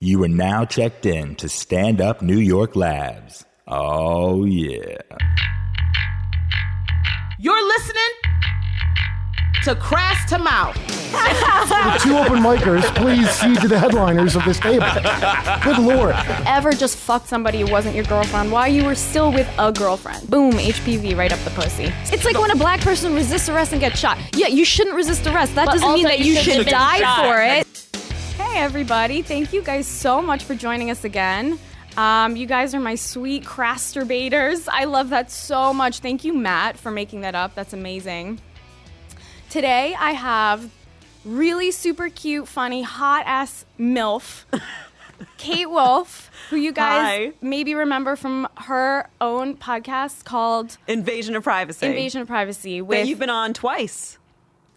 You are now checked in to Stand Up New York Labs. Oh, yeah. You're listening to Crass to Mouth. The two open micers, please cede to the headliners of this table. Good Lord. Ever just fucked somebody who wasn't your girlfriend while you were still with a girlfriend? Boom, HPV right up the pussy. It's like when a black person resists arrest and gets shot. Yeah, you shouldn't resist arrest. That doesn't mean that you should die for it. Hey everybody, thank you guys so much for joining us again. You guys are my sweet crasturbators. I love that so much. Thank you, Matt, for making that up. That's amazing. Today I have really super cute, funny, hot-ass MILF, Kate Wolff, who you guys maybe remember from her own podcast called Invasion of Privacy. With you've been on twice.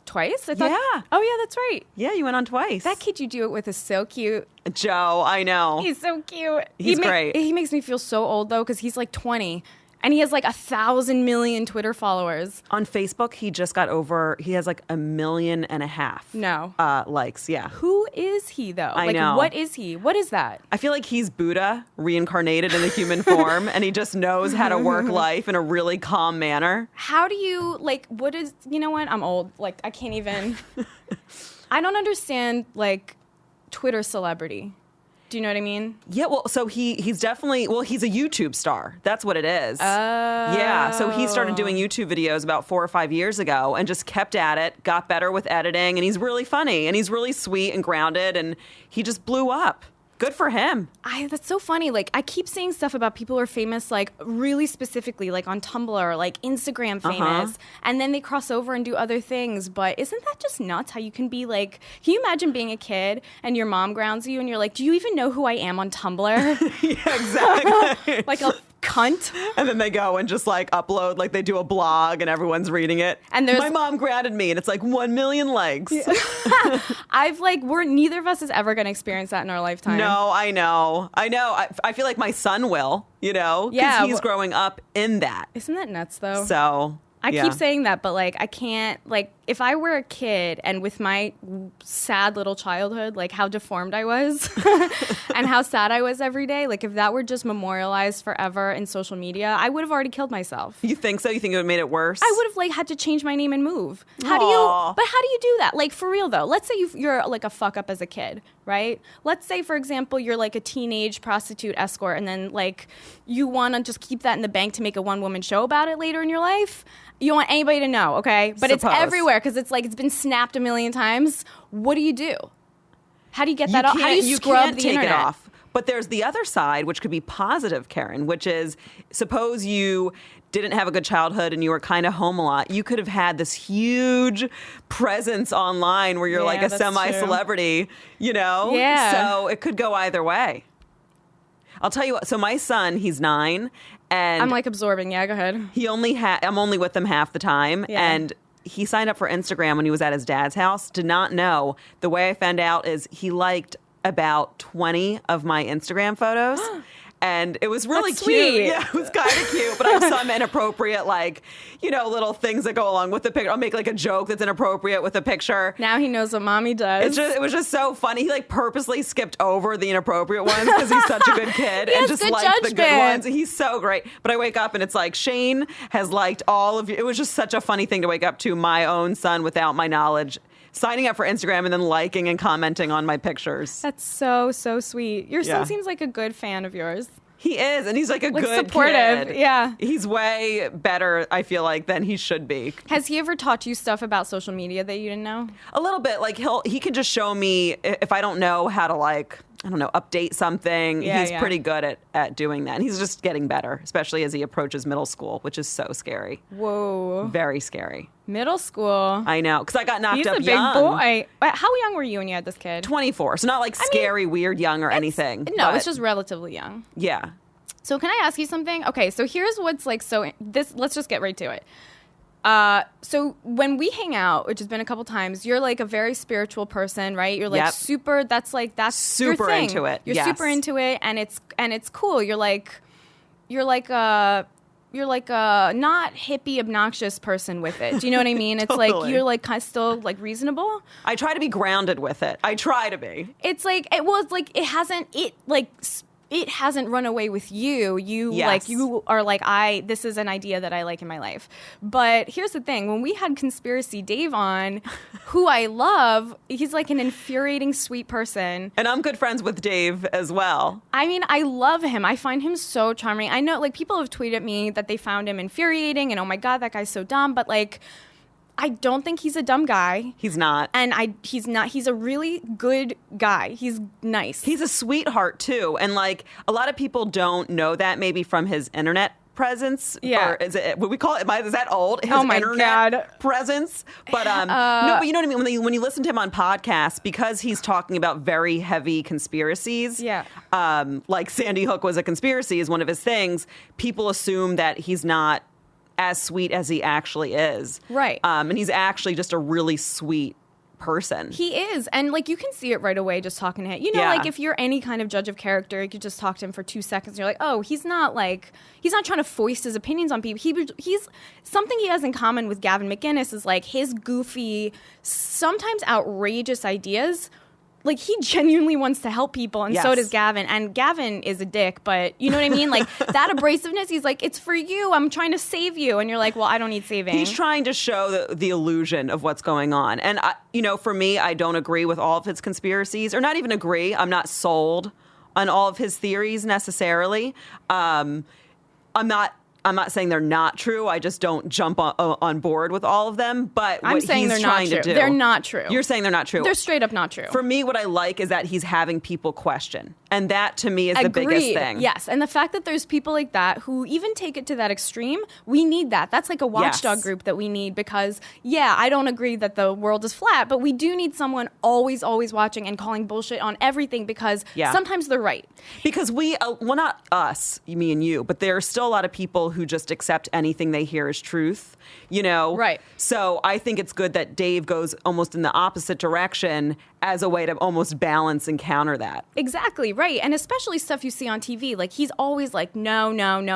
Twice? I thought, yeah. Oh, yeah, that's right. Yeah, you went on twice. That kid you do it with is so cute. Joe, I know. He's so cute. He's great. He makes me feel so old, though, because he's like 20. And he has like 1,000 million Twitter followers. On Facebook, he just got over, he has like 1.5 million. No. Likes, yeah. Who is he, though? I know. What is he? What is that? I feel like he's Buddha reincarnated in the human form, and he just knows how to work life in a really calm manner. How do you, like, what is, you know what? I'm old. Like, I can't even, I don't understand, like, Twitter celebrity. Do you know what I mean? Yeah, well, so he's definitely, he's a YouTube star. That's what it is. Oh. Yeah, so he started doing YouTube videos about 4 or 5 years ago and just kept at it, got better with editing, and he's really funny, and he's really sweet and grounded, and he just blew up. Good for him. That's so funny. Like, I keep seeing stuff about people who are famous, like, really specifically, like, on Tumblr, like, Instagram famous, and then they cross over and do other things. But isn't that just nuts how you can be, like, can you imagine being a kid and your mom grounds you and you're like, do you even know who I am on Tumblr? Yeah, exactly. Like a cunt. And then they go and just, like, upload, like, they do a blog and everyone's reading it. And my mom grounded me, and it's like 1 million likes. Yeah. Neither of us is ever going to experience that in our lifetime. No, I know. I feel like my son will, you know, because he's growing up in that. Isn't that nuts, though? So I keep saying that, but, like, I can't, like, if I were a kid and with my sad little childhood, like, how deformed I was and how sad I was every day, like, if that were just memorialized forever in social media, I would have already killed myself. You think so? You think it would have made it worse? I would have, like, had to change my name and move. How do you do that? Like, for real, though. Let's say you're, like, a fuck up as a kid, right? Let's say, for example, you're, like, a teenage prostitute escort, and then, like, you want to just keep that in the bank to make a one-woman show about it later in your life. You don't want anybody to know, okay? But it's everywhere because it's like it's been snapped 1 million times. What do you do? How do you get that off? How do you scrub the internet? It off. But there's the other side, which could be positive, Karen, which is suppose you didn't have a good childhood and you were kind of home a lot. You could have had this huge presence online where you're like a semi-celebrity, you know? Yeah. So it could go either way. I'll tell you what. So my son, he's 9. And I'm like absorbing. Yeah, go ahead. I'm only with him half the time. Yeah. And he signed up for Instagram when he was at his dad's house. Did not know. The way I found out is he liked about 20 of my Instagram photos. And it was really That's cute. Sweet. Yeah, it was kind of cute. But I have some inappropriate, like, you know, little things that go along with the picture. I'll make like a joke that's inappropriate with the picture. Now he knows what mommy does. It was just so funny. He like purposely skipped over the inappropriate ones because he's such a good kid and just liked the good ones. He's so great. But I wake up and it's like Shane has liked all of you. It was just such a funny thing to wake up to my own son without my knowledge, signing up for Instagram and then liking and commenting on my pictures. That's so sweet. Your son seems like a good fan of yours. He is, and he's like a good supportive kid. Yeah. He's way better, I feel like, than he should be. Has he ever taught you stuff about social media that you didn't know? A little bit. Like he can just show me if I don't know how to, like, I don't know, update something. Yeah, he's pretty good at doing that. And he's just getting better, especially as he approaches middle school, which is so scary. Whoa. Very scary. Middle school. I know, because I got knocked up young. He's a big boy. How young were you when you had this kid? 24. So not like scary, weird, young or anything. No, it's just relatively young. Yeah. So can I ask you something? Okay, so here's what's like let's just get right to it. So when we hang out, which has been a couple times, you're like a very spiritual person, right? You're like super, that's super your thing. Into it. You're super into it and it's cool. You're like a not hippie obnoxious person with it. Do you know what I mean? It's Totally. like you're like kind of still like reasonable. I try to be grounded with it. I try to be. It's like it hasn't run away with you. You are like, this is an idea that I like in my life. But here's the thing. When we had Conspiracy Dave on, who I love, he's like an infuriating, sweet person. And I'm good friends with Dave as well. I mean, I love him. I find him so charming. I know like people have tweeted at me that they found him infuriating and oh my God, that guy's so dumb. But like, I don't think he's a dumb guy. He's not. And he's not. He's a really good guy. He's nice. He's a sweetheart, too. And, like, a lot of people don't know that maybe from his internet presence. Yeah. Or is it, what we call it, is that old? His oh my internet God. presence. But, no, but you know what I mean? When you listen to him on podcasts, because he's talking about very heavy conspiracies. Yeah. Like Sandy Hook was a conspiracy is one of his things. People assume that he's not as sweet as he actually is. Right. And he's actually just a really sweet person. He is. And like you can see it right away just talking to him. You know, like if you're any kind of judge of character, you could just talk to him for 2 seconds and you're like, oh, he's not trying to foist his opinions on people. He's something he has in common with Gavin McInnes is like his goofy, sometimes outrageous ideas. Like, he genuinely wants to help people, and so does Gavin. And Gavin is a dick, but you know what I mean? Like, that abrasiveness, he's like, it's for you. I'm trying to save you. And you're like, well, I don't need saving. He's trying to show the illusion of what's going on. And, for me, I don't agree with all of his conspiracies, or not even agree. I'm not sold on all of his theories necessarily. I'm not saying they're not true. I just don't jump on board with all of them. But I'm what saying he's they're trying not to true. do, They're not true. You're saying they're not true. They're straight up not true. For me, what I like is that he's having people question. And that, to me, is the biggest thing. Yes. And the fact that there's people like that who even take it to that extreme, we need that. That's like a watchdog group that we need because, I don't agree that the world is flat, but we do need someone always, always watching and calling bullshit on everything because sometimes they're right. Because well, not us, me and you, but there are still a lot of people who just accept anything they hear as truth, you know? Right. So I think it's good that Dave goes almost in the opposite direction as a way to almost balance and counter that. Exactly, right. And especially stuff you see on TV. Like, he's always like, no,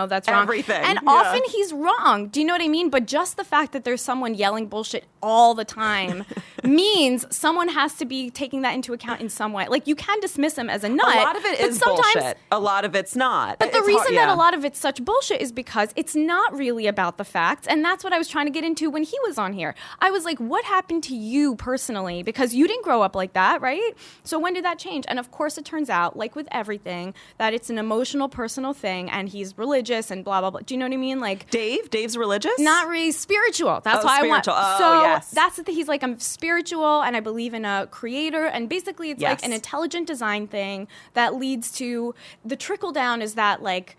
that's wrong. Everything. And often he's wrong. Do you know what I mean? But just the fact that there's someone yelling bullshit all the time means someone has to be taking that into account in some way. Like, you can dismiss him as a nut. A lot of it is bullshit. A lot of it's not. But the reason that a lot of it's such bullshit is because it's not really about the facts. And that's what I was trying to get into when he was on here. I was like, what happened to you personally? Because you didn't grow up like that, right? So when did that change? And of course it turns out, like with everything, that it's an emotional, personal thing, and he's religious and blah, blah, blah. Do you know what I mean? Like Dave's religious? Not really spiritual. That's why spiritual. I want. So that's the thing. He's like, I'm spiritual and I believe in a creator. And basically it's like an intelligent design thing that leads to the trickle down is that like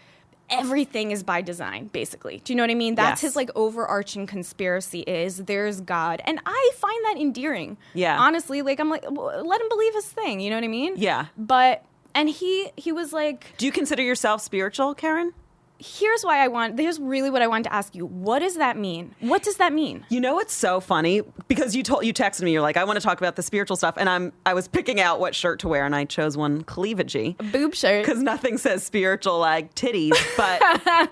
everything is by design, basically. Do you know what I mean? That's his like overarching conspiracy is there's God. And I find that endearing. Yeah. Honestly, like I'm like, let him believe his thing. You know what I mean? Yeah. But, and he was like. Do you consider yourself spiritual, Karen? Here's really what I wanted to ask you. What does that mean? What does that mean? You know, it's so funny because you texted me, you're like, I want to talk about the spiritual stuff. And I was picking out what shirt to wear and I chose one cleavagey. A boob shirt. Because nothing says spiritual like titties. But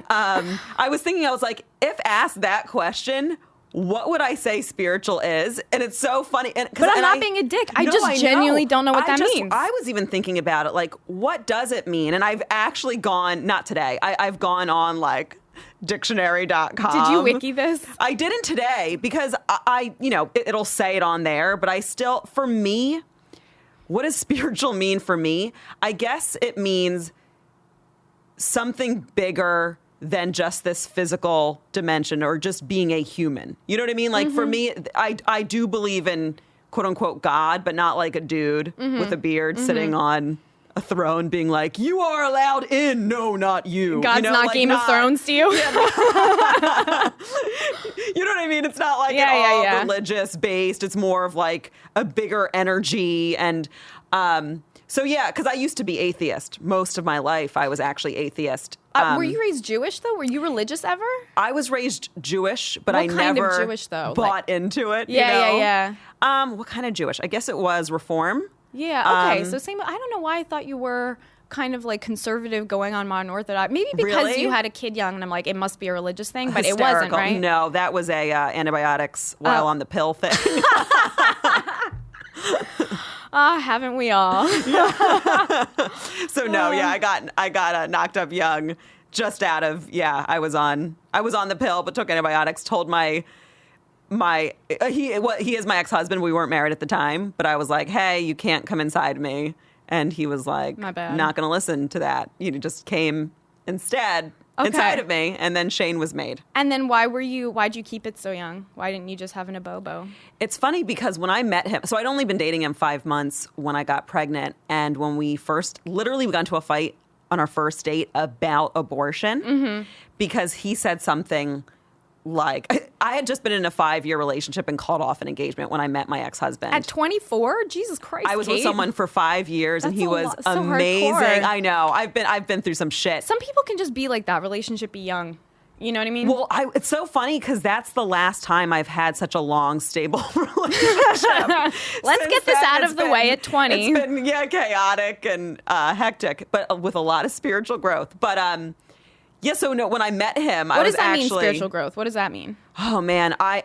I was thinking, I was like, if asked that question, what would I say spiritual is? And it's so funny. But I'm not being a dick. I genuinely don't know what that means. I was even thinking about it, like, what does it mean? And I've actually gone, not today, I've gone on like dictionary.com. Did you wiki this? I didn't today because it'll say it on there. But I still, for me, what does spiritual mean for me? I guess it means something bigger than just this physical dimension or just being a human. You know what I mean? Like for me, I do believe in quote unquote God, but not like a dude with a beard sitting on a throne being like, you are allowed in. No, not you. God's not like, Game of Thrones to you? Yeah, you know what I mean? It's not like religious based. It's more of like a bigger energy and so yeah, because I used to be atheist. Most of my life, I was actually atheist. Were you raised Jewish, though? Were you religious ever? I was raised Jewish, but I never never kind of Jewish, though? bought into it. Yeah. What kind of Jewish? I guess it was Reform. Yeah. Okay. So same. I don't know why I thought you were kind of like conservative going on modern Orthodox. Maybe because Really? you had a kid young, and I'm like, it must be a religious thing, but Hysterical. it wasn't, right? No, that was a antibiotics while on the pill thing. Haven't we all? So no, I got knocked up young, just out of I was on the pill, but took antibiotics. Told he is my ex-husband. We weren't married at the time, but I was like, hey, you can't come inside me, and he was like, My bad. not going to listen to that. You just came instead inside of me, and then Shane was made. And then why'd you keep it so young? Why didn't you just have an abobo? It's funny because when I met him, so I'd only been dating him 5 months when I got pregnant. And when we literally we got into a fight on our first date about abortion because he said something like, I had just been in a 5-year relationship and called off an engagement when I met my ex-husband. At 24? Jesus Christ, I was with Kate. someone for 5 years, and That's he a was lot- so amazing. hardcore. I know. I've been through some shit. Some people can just be like that. Relationship be young. You know what I mean? Well, it's so funny because that's the last time I've had such a long, stable relationship. Let's get this out of the way at 20. It's been chaotic and hectic, but with a lot of spiritual growth. But so no, when I met him, what does that mean, spiritual growth? What does that mean? Oh man, I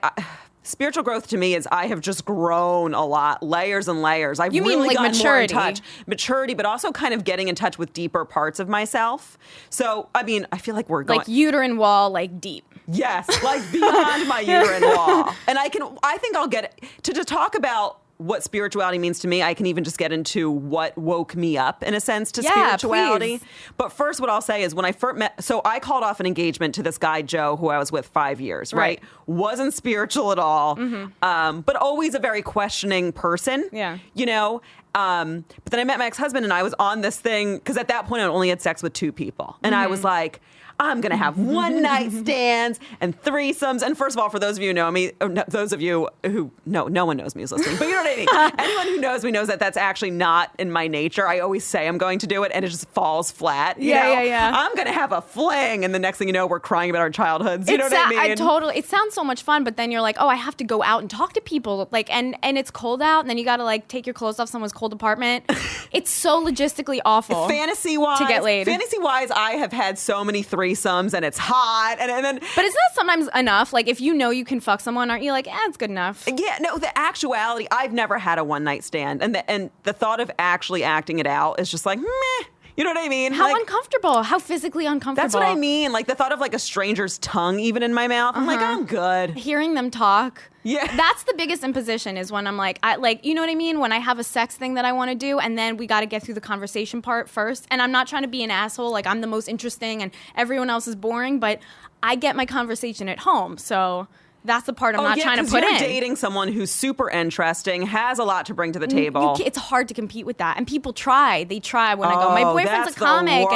spiritual growth to me is I have just grown a lot, layers and layers. I've You mean really like gotten maturity? more in touch. Maturity, but also kind of getting in touch with deeper parts of myself. So, I mean, I feel like we're going... Like uterine wall, like deep. Yes, like beyond my uterine wall. And I think I'll get to talk about what spirituality means to me. I can even just get into what woke me up, in a sense, to spirituality. Please. But first, what I'll say is when I first met, so I called off an engagement to this guy, Joe, who I was with 5 years, right? Wasn't spiritual at all, but always a very questioning person. Yeah. You know? But then I met my ex-husband, and I was on this thing, because at that point I only had sex with 2 people. And I was like, I'm going to have one night stands and threesomes. And first of all, for those of you who know me, those of you who no one knows me is listening, but you know what I mean? Anyone who knows me knows that that's actually not in my nature. I always say I'm going to do it, and it just falls flat. You know? I'm going to have a fling, and the next thing you know, we're crying about our childhoods. You know what I mean? Totally. It sounds so much fun, but then you're like, oh, I have to go out and talk to people, like, and it's cold out, and then you got to like take your clothes off someone's cold apartment. It's so logistically awful. Fantasy-wise, to get laid. Fantasy-wise, I have had so many threesomes, and it's hot, and then. But isn't that sometimes enough? Like, if you know you can fuck someone, aren't you like, it's good enough? Yeah, no. The actuality, I've never had a one night stand, and the thought of actually acting it out is just like, meh. You know what I mean? How uncomfortable? How physically uncomfortable? That's what I mean. Like the thought of like a stranger's tongue even in my mouth. I'm like, I'm good. Hearing them talk. Yeah. That's the biggest imposition is when I'm like, you know what I mean? When I have a sex thing that I want to do, and then we got to get through the conversation part first. And I'm not trying to be an asshole. Like, I'm the most interesting and everyone else is boring, but I get my conversation at home. So that's the part I'm not trying to put you're in. Dating someone who's super interesting, has a lot to bring to the table. It's hard to compete with that. And people try. They try when I go, my boyfriend's a comic.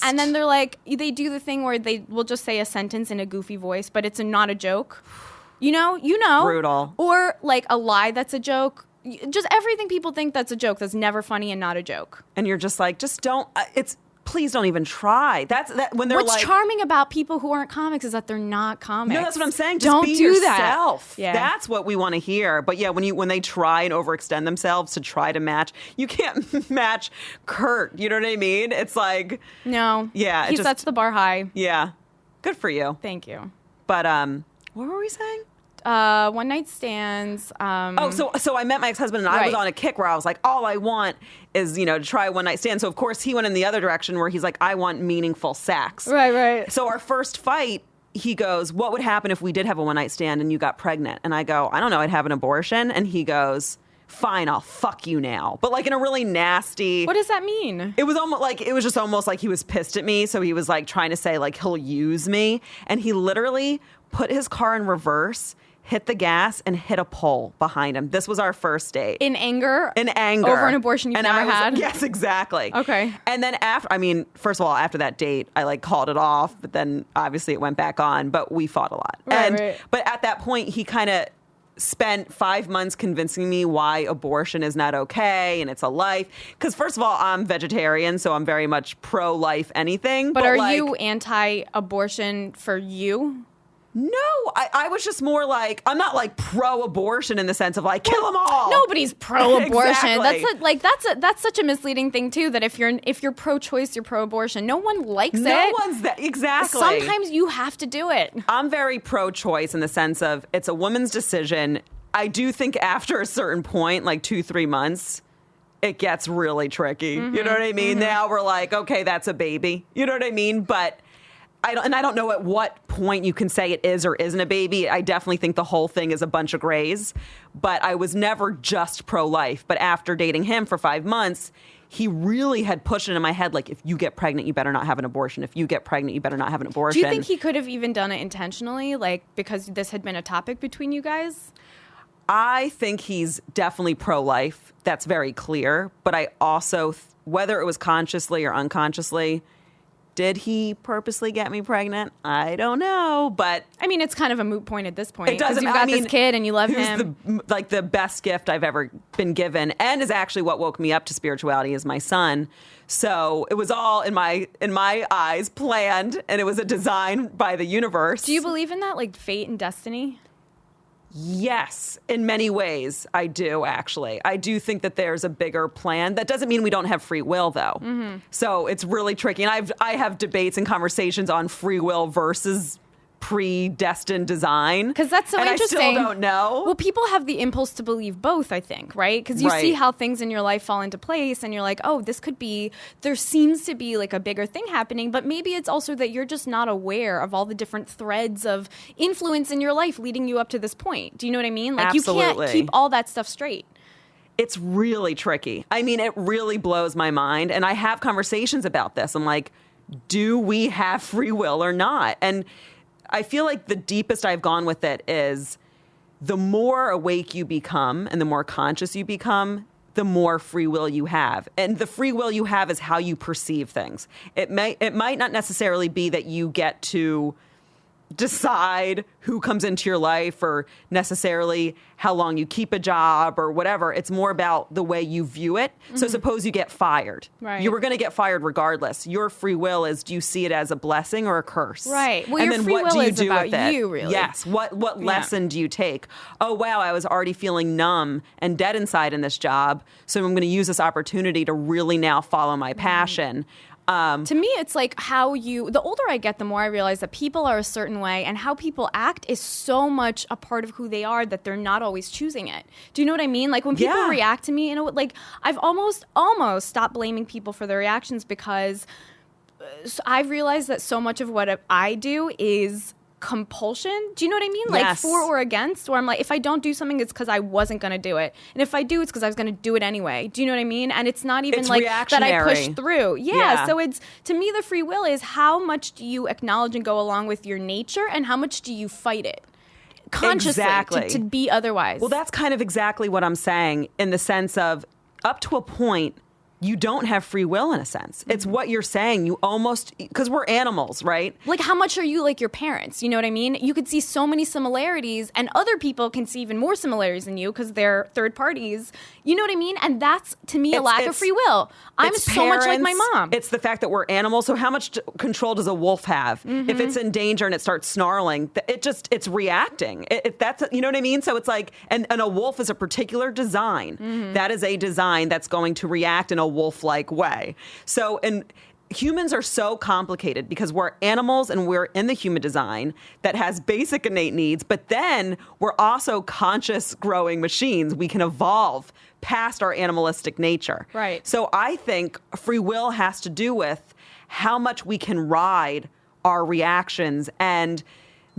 And then they're like, they do the thing where they will just say a sentence in a goofy voice, but it's not a joke. You know. Brutal. Or like a lie that's a joke. Just everything people think that's a joke that's never funny and not a joke. And you're just like, just don't, please don't even try. That's when they're What's charming about people who aren't comics is that they're not comics. No, that's what I'm saying. Just don't be do yourself. That. Yeah. That's what we want to hear. But yeah, when they try and overextend themselves to try to match, you can't match Kurt. You know what I mean? It's like no. Yeah, he sets the bar high. Yeah, good for you. Thank you. But what were we saying? One night stands. So I met my ex-husband, and I was on a kick where I was like, all I want is, to try a one night stand. So of course he went in the other direction where he's like, I want meaningful sex. Right. So our first fight, he goes, what would happen if we did have a one night stand and you got pregnant? And I go, I don't know, I'd have an abortion. And he goes, fine, I'll fuck you now. But like in a really nasty. What does that mean? It was almost like he was pissed at me. So he was like trying to say like he'll use me. And he literally put his car in reverse, hit the gas, and hit a pole behind him. This was our first date. In anger? Over an abortion you've never had? Yes, exactly. Okay. And then first of all, after that date, I like called it off, but then obviously it went back on, but we fought a lot. Right. But at that point, he kind of spent 5 months convincing me why abortion is not okay and it's a life. Because first of all, I'm vegetarian, so I'm very much pro-life anything. But are you anti-abortion for you? No, I was just more like, I'm not like pro-abortion in the sense of like, kill them all. Nobody's pro-abortion. Exactly. That's such a misleading thing too, that if you're pro-choice, you're pro-abortion. No one likes it. No one's that. Exactly. Sometimes you have to do it. I'm very pro-choice in the sense of it's a woman's decision. I do think after a certain point, like 2-3 months, it gets really tricky. You know what I mean? Now we're like, okay, that's a baby. You know what I mean? But I don't know at what point you can say it is or isn't a baby. I definitely think the whole thing is a bunch of grays. But I was never just pro-life. But after dating him for 5 months, he really had pushed it in my head, like, if you get pregnant, you better not have an abortion. If you get pregnant, you better not have an abortion. Do you think he could have even done it intentionally, like, because this had been a topic between you guys? I think he's definitely pro-life. That's very clear. But I also, whether it was consciously or unconsciously, did he purposely get me pregnant? I don't know, but I mean, it's kind of a moot point at this point. It doesn't. You've got this kid and you love him. The best gift I've ever been given, and is actually what woke me up to spirituality, is my son. So it was all in my eyes planned, and it was a design by the universe. Do you believe in that, like fate and destiny? Yes, in many ways, I do, actually. I do think that there's a bigger plan. That doesn't mean we don't have free will, though. So it's really tricky. And I have debates and conversations on free will versus predestined design. Because that's so interesting. I still don't know. Well, people have the impulse to believe both, I think, right? Because you see how things in your life fall into place and you're like, oh, this could be, there seems to be like a bigger thing happening, but maybe it's also that you're just not aware of all the different threads of influence in your life leading you up to this point. Do you know what I mean? Like Absolutely. You can't keep all that stuff straight. It's really tricky. I mean, it really blows my mind. And I have conversations about this. I'm like, do we have free will or not? And I feel like the deepest I've gone with it is the more awake you become and the more conscious you become, the more free will you have. And the free will you have is how you perceive things. It might not necessarily be that you get to decide who comes into your life or necessarily how long you keep a job or whatever. It's more about the way you view it. So suppose you get fired. Right. You were going to get fired regardless. Your free will is, do you see it as a blessing or a curse? Right. Well, and your then free what will do you is do about with it? you, really. Yes. What lesson do you take? Oh, wow, I was already feeling numb and dead inside in this job, so I'm going to use this opportunity to really now follow my passion. To me, it's like the older I get, the more I realize that people are a certain way and how people act is so much a part of who they are that they're not always choosing it. Do you know what I mean? Like when people react to me, like I've almost stopped blaming people for their reactions because I've realized that so much of what I do is compulsion. Do you know what I mean? Like for or against, where I'm like, if I don't do something, it's because I wasn't going to do it. And if I do, it's because I was going to do it anyway. Do you know what I mean? And it's not even like that I push through. Yeah. So it's, to me, the free will is how much do you acknowledge and go along with your nature and how much do you fight it consciously to be otherwise. Well, that's kind of exactly what I'm saying, in the sense of up to a point, you don't have free will in a sense. It's what you're saying. You almost, because we're animals, right? Like how much are you like your parents? You know what I mean? You could see so many similarities and other people can see even more similarities than you because they're third parties. You know what I mean? And that's, to me, a lack of free will. I'm so much like my mom. It's the fact that we're animals. So how much control does a wolf have? If it's in danger and it starts snarling, it's reacting. That's, you know what I mean? So it's like, and a wolf is a particular design. That is a design that's going to react in a wolf-like way. So, and humans are so complicated because we're animals and we're in the human design that has basic innate needs, but then we're also conscious growing machines. We can evolve past our animalistic nature. Right. So I think free will has to do with how much we can ride our reactions and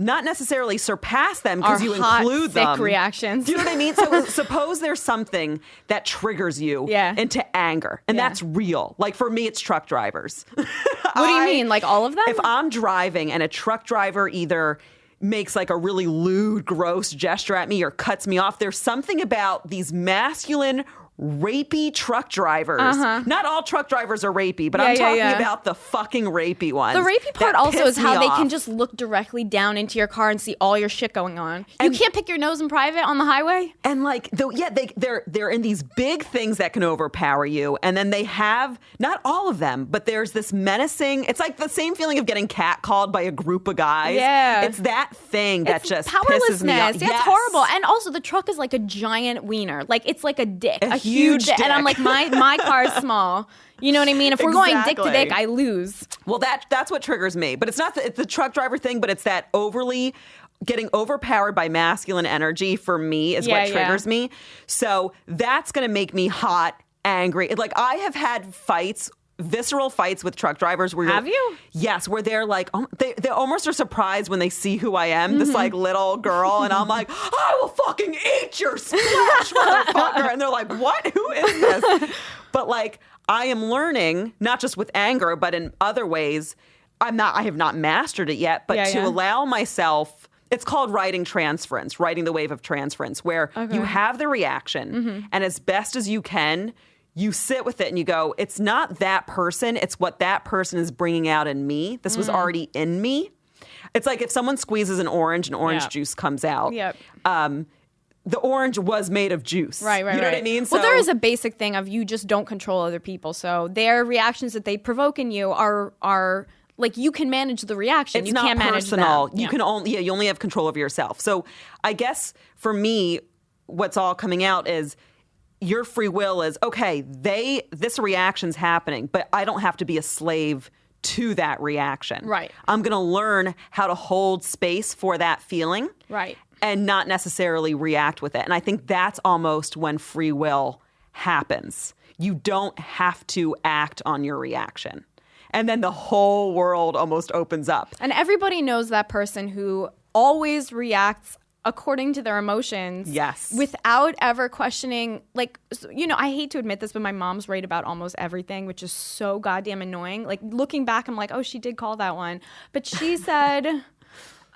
not necessarily surpass them because you include them. Thick reactions. Do you know what I mean? So suppose there's something that triggers you into anger, and that's real. Like for me, it's truck drivers. What do you mean? Like all of them? If I'm driving and a truck driver either makes like a really lewd, gross gesture at me or cuts me off, there's something about these masculine, rapey truck drivers. Not all truck drivers are rapey, but I'm talking about the fucking rapey ones. The rapey part also is how they can just look directly down into your car and see all your shit going on. You can't pick your nose in private on the highway. And like, they're in these big things that can overpower you. And then they have, not all of them, but there's this menacing, it's like the same feeling of getting catcalled by a group of guys. Yeah. It's that thing that just powerlessness. pisses me off. Yeah, it's horrible. And also the truck is like a giant wiener. Like it's like a dick. A huge dick. And I'm like, my car is small. You know what I mean? If we're going dick to dick, I lose. Well, that's what triggers me. But it's not it's the truck driver thing, but it's that getting overpowered by masculine energy for me is what triggers me. So that's going to make me hot, angry. Like I have had visceral fights with truck drivers where have you? Yes, where they're like, they almost are surprised when they see who I am, this like little girl, and I'm like, I will fucking eat your splash, motherfucker. And they're like, what? Who is this? But like, I am learning, not just with anger, but in other ways. I have not mastered it yet, but to allow myself, it's called riding the wave of transference, where you have the reaction, and as best as you can, you sit with it and you go, it's not that person, it's what that person is bringing out in me. This was already in me. It's like if someone squeezes an orange and orange juice comes out. Yep. The orange was made of juice. Right. You know what I mean? Well, there is a basic thing of you just don't control other people. So their reactions that they provoke in you are like you can manage the reaction. It's you not can't personal. manage them. You can you only have control of yourself. So I guess for me, what's all coming out is your free will is, okay, this reaction's happening, but I don't have to be a slave to that reaction. Right. I'm going to learn how to hold space for that feeling. Right. And not necessarily react with it. And I think that's almost when free will happens. You don't have to act on your reaction. And then the whole world almost opens up. And everybody knows that person who always reacts according to their emotions. Yes. Without ever questioning, like, you know, I hate to admit this, but my mom's right about almost everything, which is so goddamn annoying. Like, looking back, I'm like, oh, she did call that one. But she said,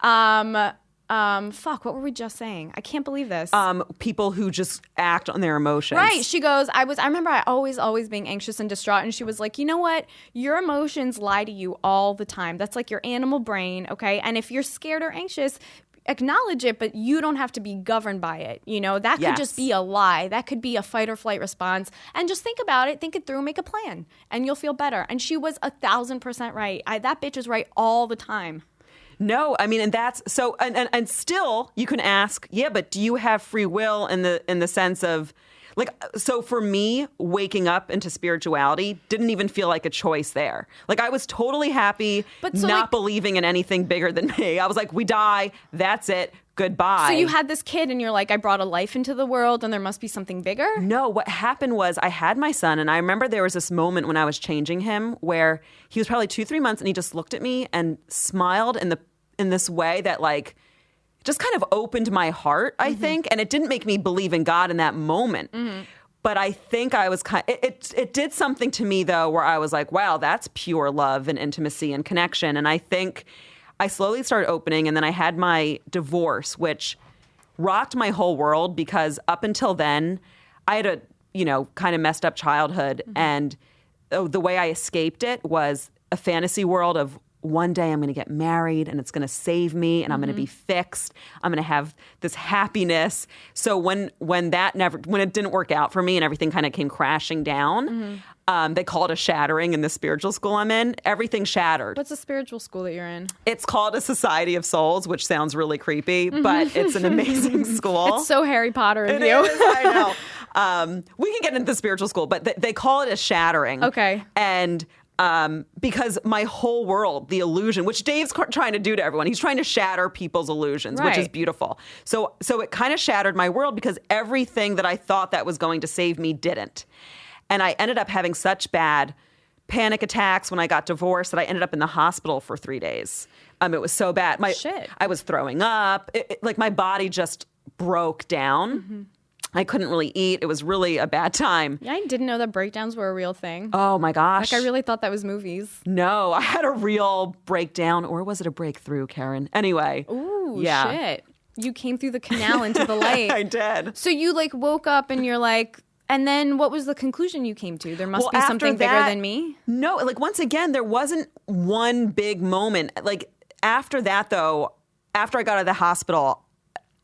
fuck, what were we just saying? I can't believe this. People who just act on their emotions. Right. She goes, I remember I always being anxious and distraught. And she was like, you know what? Your emotions lie to you all the time. That's like your animal brain. Okay. And if you're scared or anxious, acknowledge it, but you don't have to be governed by it. You know, that could just be a lie. That could be a fight or flight response. And just think about it, think it through, make a plan, and you'll feel better. And she was 1,000% right. That bitch is right all the time. No, I mean, and that's so, and still you can ask, yeah, but do you have free will in the sense of, like, so for me, waking up into spirituality didn't even feel like a choice there. Like, I was totally happy, not believing in anything bigger than me. I was like, we die, that's it, goodbye. So you had this kid and you're like, I brought a life into the world and there must be something bigger? No, what happened was I had my son, and I remember there was this moment when I was changing him where he was probably 2-3 months, and he just looked at me and smiled in this way that, like, just kind of opened my heart, I think. And it didn't make me believe in God in that moment. But I think I was it did something to me, though, where I was like, wow, that's pure love and intimacy and connection. And I think I slowly started opening. And then I had my divorce, which rocked my whole world, because up until then, I had a, kind of messed up childhood. And the way I escaped it was a fantasy world of, one day I'm going to get married and it's going to save me and I'm going to be fixed. I'm going to have this happiness. So when it didn't work out for me and everything kind of came crashing down, they call it a shattering in the spiritual school I'm in. Everything shattered. What's the spiritual school that you're in? It's called a Society of Souls, which sounds really creepy, but it's an amazing school. It's so Harry Potter of you. It is, I know. We can get into the spiritual school, but they call it a shattering. Okay. And because my whole world, the illusion, which Dave's trying to do to everyone, he's trying to shatter people's illusions, which is beautiful. So it kind of shattered my world, because everything that I thought that was going to save me didn't. And I ended up having such bad panic attacks when I got divorced that I ended up in the hospital for 3 days. It was so bad. I was throwing up. Like, my body just broke down. I couldn't really eat. It was really a bad time. Yeah, I didn't know that breakdowns were a real thing. Oh, my gosh. Like, I really thought that was movies. No, I had a real breakdown. Or was it a breakthrough, Karen? Anyway. Ooh, shit. You came through the canal into the light. I did. So you, like, woke up and you're like, And then what was the conclusion you came to? There must be something bigger than me? No, like once again, there wasn't one big moment. Like after that, though, after I got out of the hospital,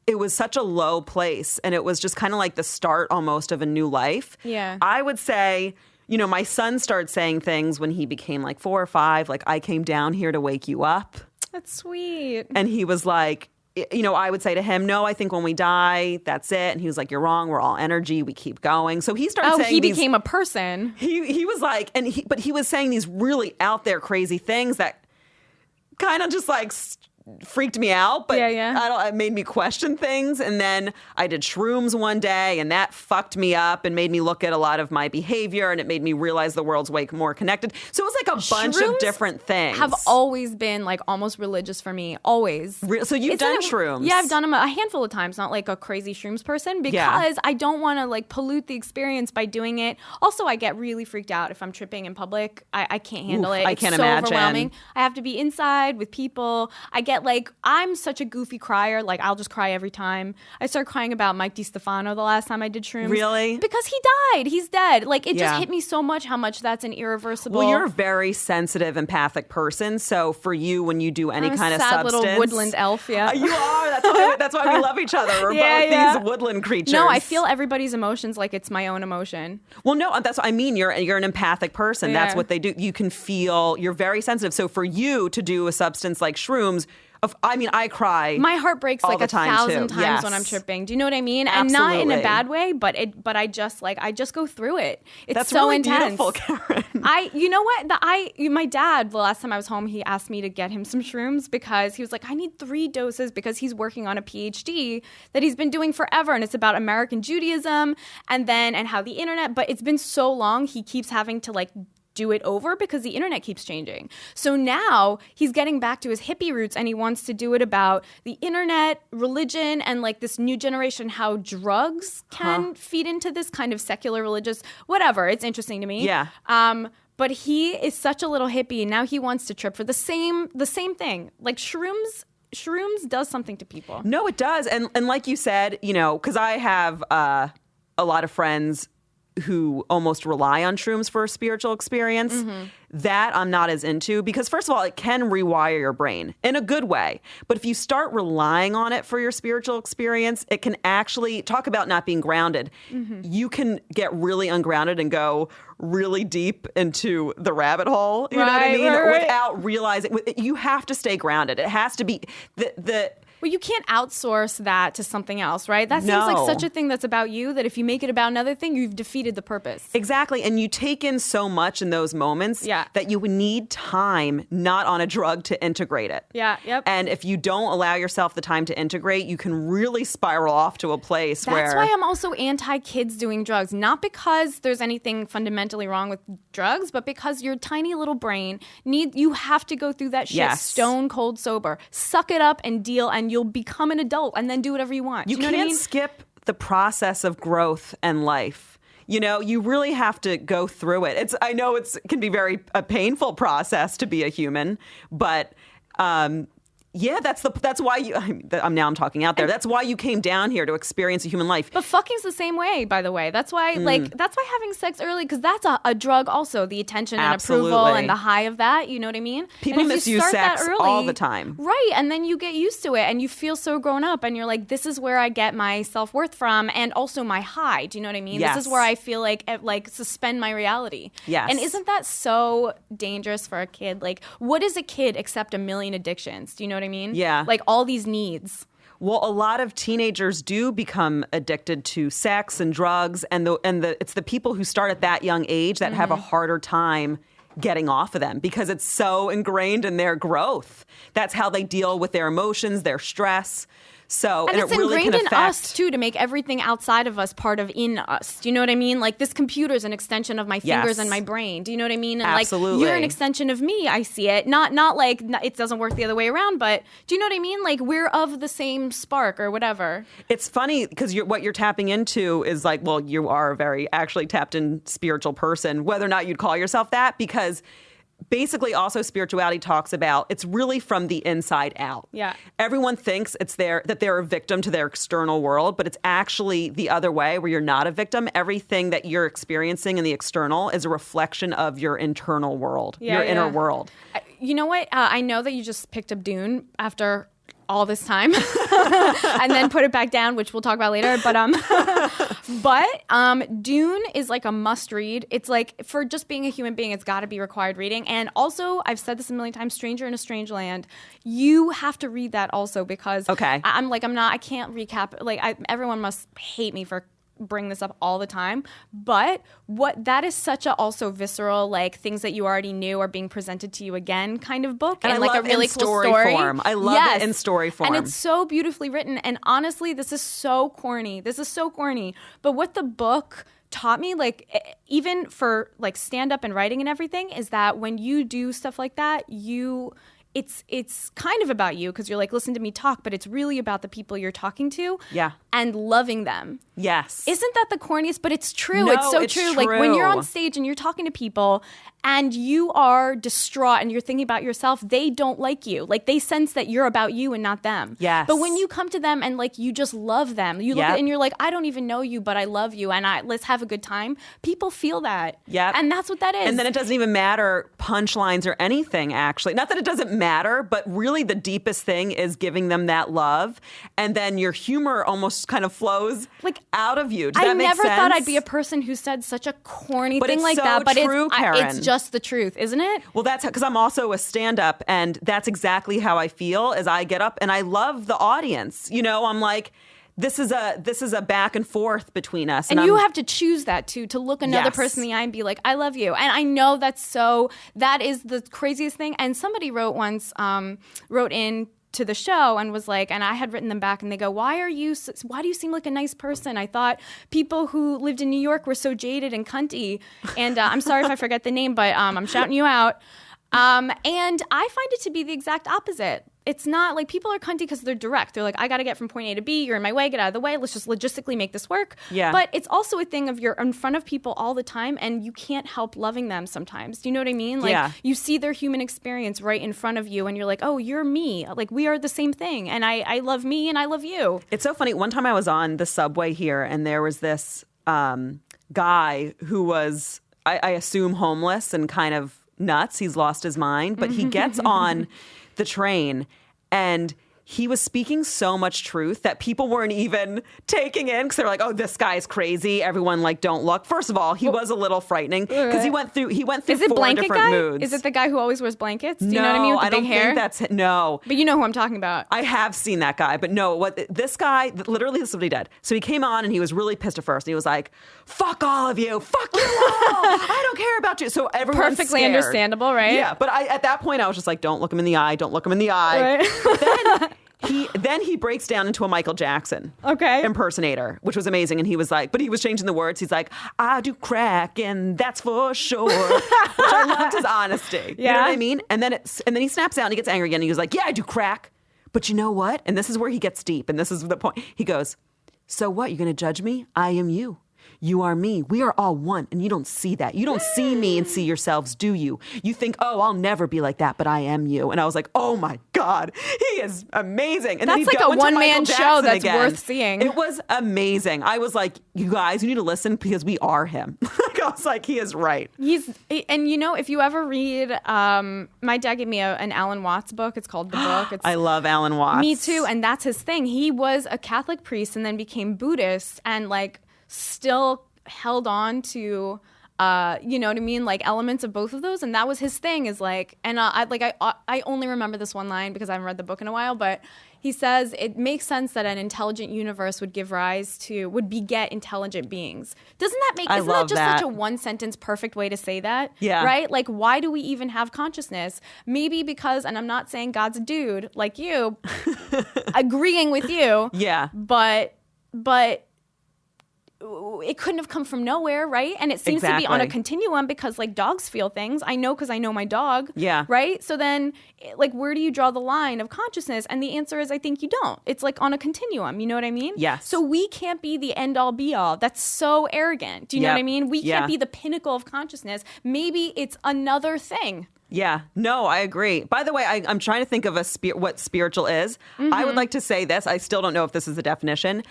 it was such a low place. And it was just kind of like the start almost of a new life. Yeah. I would say, you know, my son started saying things when he became like 4 or 5, like, I came down here to wake you up. That's sweet. And he was like, you know, I would say to him, no, I think when we die, that's it. And he was like, you're wrong. We're all energy. We keep going. So he started saying he became a person. He was like, but he was saying these really out there crazy things that kind of just like freaked me out, but it made me question things. And then I did shrooms one day, and that fucked me up and made me look at a lot of my behavior, and it made me realize the world's way more connected. So it was like a bunch of different things. Have always been like almost religious for me, always. So you've done shrooms? Yeah, I've done them a handful of times, not like a crazy shrooms person, because I don't want to like pollute the experience by doing it. Also, I get really freaked out if I'm tripping in public. I can't handle it. I can't so imagine. Overwhelming. I have to be inside with people. I get like, I'm such a goofy crier. Like, I'll just cry every time. I started crying about Mike DiStefano the last time I did shrooms. Really? Because he died. He's dead. Like, it just hit me so much how much that's an irreversible. Well, you're a very sensitive, empathic person. So for you, when you do any kind of sad substance, little woodland elf. Yeah, you are. That's why we love each other. We're both these woodland creatures. No, I feel everybody's emotions like it's my own emotion. Well, no, that's what I mean. You're an empathic person. That's what they do. You can feel. You're very sensitive. So for you to do a substance like shrooms. I mean, I cry. My heart breaks like 1,000 times when I'm tripping. Do you know what I mean? Absolutely. And not in a bad way, but I just go through it. It's That's so really intense. Beautiful, Karen. You know what? My dad, the last time I was home, he asked me to get him some shrooms because he was like, I need 3 doses because he's working on a PhD that he's been doing forever, and it's about American Judaism and how the internet. But it's been so long, he keeps having to like do it over because the internet keeps changing. So now he's getting back to his hippie roots, and he wants to do it about the internet, religion, and like this new generation, how drugs can feed into this kind of secular religious, whatever. It's interesting to me. Yeah. But he is such a little hippie, and now he wants to trip for the same thing. Like shrooms does something to people. No, it does. And like you said, you know, because I have a lot of friends who almost rely on shrooms for a spiritual experience. Mm-hmm. That I'm not as into because, first of all, it can rewire your brain in a good way. But if you start relying on it for your spiritual experience, it can actually, talk about not being grounded. Mm-hmm. You can get really ungrounded and go really deep into the rabbit hole, you know what I mean? Without realizing, you have to stay grounded. It has to be Well, you can't outsource that to something else, right? That seems like such a thing that's about you that if you make it about another thing, you've defeated the purpose. Exactly. And you take in so much in those moments that you would need time, not on a drug, to integrate it. Yeah, yep. And if you don't allow yourself the time to integrate, you can really spiral off to a place where... That's why I'm also anti-kids doing drugs. Not because there's anything fundamentally wrong with drugs, but because your tiny little brain you have to go through that shit stone cold sober. Suck it up and deal, and you'll become an adult and then do whatever you want. You know can't what I mean? skip the process of growth and life. You know, you really have to go through it. I know it can be a painful process to be a human, but that's why I'm talking out there. That's why you came down here to experience a human life. But fucking's the same way, by the way. That's why that's why having sex early, because that's a drug also, the attention and approval and the high of that, you know what I mean? People misuse sex all the time. Right, and then you get used to it and you feel so grown up and you're like, this is where I get my self-worth from and also my high, do you know what I mean? Yes. This is where I feel like suspend my reality. Yes. And isn't that so dangerous for a kid? Like, what is a kid except a million addictions? Do you know what I mean? Yeah. Like all these needs. Well, a lot of teenagers do become addicted to sex and drugs, and it's the people who start at that young age that have a harder time getting off of them because it's so ingrained in their growth. That's how they deal with their emotions, their stress. So, and it's it really ingrained can affect in us too to make everything outside of us part of in us. Do you know what I mean? Like this computer is an extension of my fingers and my brain. Do you know what I mean? And absolutely. Like you're an extension of me. I see it. Not like it doesn't work the other way around, but do you know what I mean? Like we're of the same spark or whatever. It's funny because what you're tapping into is like, well, you are a very actually tapped in spiritual person, whether or not you'd call yourself that, because basically also spirituality talks about it's really from the inside out. Yeah. Everyone thinks that they're a victim to their external world, but it's actually the other way where you're not a victim. Everything that you're experiencing in the external is a reflection of your internal world, your inner world. You know what? I know that you just picked up Dune after all this time and then put it back down, which we'll talk about later. But Dune is like a must read. It's like, for just being a human being, it's got to be required reading. And also, I've said this a million times, Stranger in a Strange Land, you have to read that also, because I can't recap. Like, everyone must hate me for bring this up all the time, but that is such a also visceral, like, things that you already knew are being presented to you again kind of book, and like a really cool story form. I love it in story form, and it's so beautifully written. And honestly, this is so corny, but what the book taught me, like, even for like stand up and writing and everything, is that when you do stuff like that, it's kind of about you, because you're like, listen to me talk, but it's really about the people you're talking to, and loving them. Yes. Isn't that the corniest? But it's true. No, it's so true. Like, when you're on stage and you're talking to people and you are distraught and you're thinking about yourself, they don't like you. Like, they sense that you're about you and not them. Yes. But when you come to them and, like, you just love them, you look at, and you're like, I don't even know you, but I love you, and let's have a good time. People feel that. Yeah. And that's what that is. And then it doesn't even matter punchlines or anything, actually. Not that it doesn't matter, but really the deepest thing is giving them that love. And then your humor almost kind of flows like out of you. Does that make sense? I never thought I'd be a person who said such a corny thing like that. But it's just the truth, isn't it? Well, that's because I'm also a stand-up, and that's exactly how I feel as I get up, and I love the audience. You know, I'm like, this is a back and forth between us. And you have to choose that too, to look another person in the eye and be like, I love you. And I know that is the craziest thing. And somebody wrote in to the show and was like, and I had written them back, and they go, why do you seem like a nice person? I thought people who lived in New York were so jaded and cunty. And I'm sorry if I forget the name, but I'm shouting you out. And I find it to be the exact opposite. It's not like people are cunty because they're direct. They're like, I got to get from point A to B. You're in my way. Get out of the way. Let's just logistically make this work. Yeah. But it's also a thing of you're in front of people all the time, and you can't help loving them sometimes. Do you know what I mean? Like, you see their human experience right in front of you, and you're like, oh, you're me. Like, we are the same thing. And I love me, and I love you. It's so funny. One time I was on the subway here, and there was this guy who was, I assume, homeless and kind of nuts. He's lost his mind, but he gets on the train, and he was speaking so much truth that people weren't even taking in, because they're like, oh, this guy's crazy. Everyone, like, don't look. First of all, he was a little frightening because he went through Is it 4 blanket different guy? moods. Is it the guy who always wears blankets? Do you No, know what I mean? With the I don't big hair? think no. But you know who I'm talking about. I have seen that guy, but no, this guy, literally, this is what he did. So he came on and he was really pissed at first. And he was like, fuck all of you. Fuck you all. I don't care about you. So everyone's perfectly scared. Understandable, right? Yeah, but at that point, I was just like, don't look him in the eye. Don't look him in the eye. Right. Then he breaks down into a Michael Jackson impersonator, which was amazing. And he was like, but he was changing the words. He's like, I do crack, and that's for sure. Which I loved his honesty. Yeah. You know what I mean? And then he snaps out and he gets angry again. And he was like, yeah, I do crack. But you know what? And this is where he gets deep. And this is the point. He goes, so what? You're going to judge me? I am you. You are me. We are all one. And you don't see that. You don't see me and see yourselves, do you? You think, oh, I'll never be like that, but I am you. And I was like, oh my God, he is amazing. And that's like a one-man show that's worth seeing. It was amazing. I was like, you guys, you need to listen because we are him. I was like, he is right. And you know, if you ever read, my dad gave me an Alan Watts book. It's called The Book. I love Alan Watts. Me too. And that's his thing. He was a Catholic priest and then became Buddhist, and like still held on to you know what I mean, like elements of both of those. And that was his thing, is like, and I only remember this one line because I haven't read the book in a while, but he says it makes sense that an intelligent universe would beget intelligent beings. Isn't that just such a one sentence perfect way to say that? Yeah. Right? Like, why do we even have consciousness? Maybe because, and I'm not saying God's a dude like you, agreeing with you. Yeah. But it couldn't have come from nowhere, right? And it seems to be on a continuum because like dogs feel things. I know because I know my dog. Yeah. Right? So then like where do you draw the line of consciousness? And the answer is I think you don't. It's like on a continuum. You know what I mean? Yes. So we can't be the end all be all. That's so arrogant. Do you know what I mean? We can't be the pinnacle of consciousness. Maybe it's another thing. Yeah, no, I agree. By the way, I'm trying to think of what spiritual is. I would like to say this. I still don't know if this is the definition.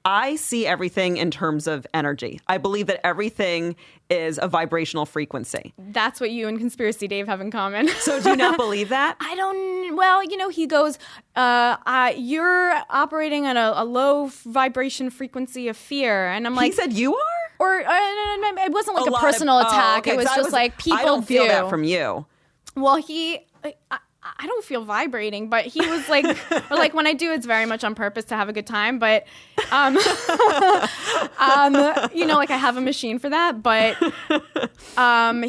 I see everything in terms of energy. I believe that everything is a vibrational frequency. That's what you and Conspiracy Dave have in common. So do you not believe that? I don't, well, he goes, you're operating on a low vibration frequency of fear. And I'm like. He said you are? Or it wasn't like a personal attack. Okay, it was just like people I don't do. feel that from you. Well, I don't feel vibrating, but he was like, or like when I do, it's very much on purpose to have a good time. But, like I have a machine for that. But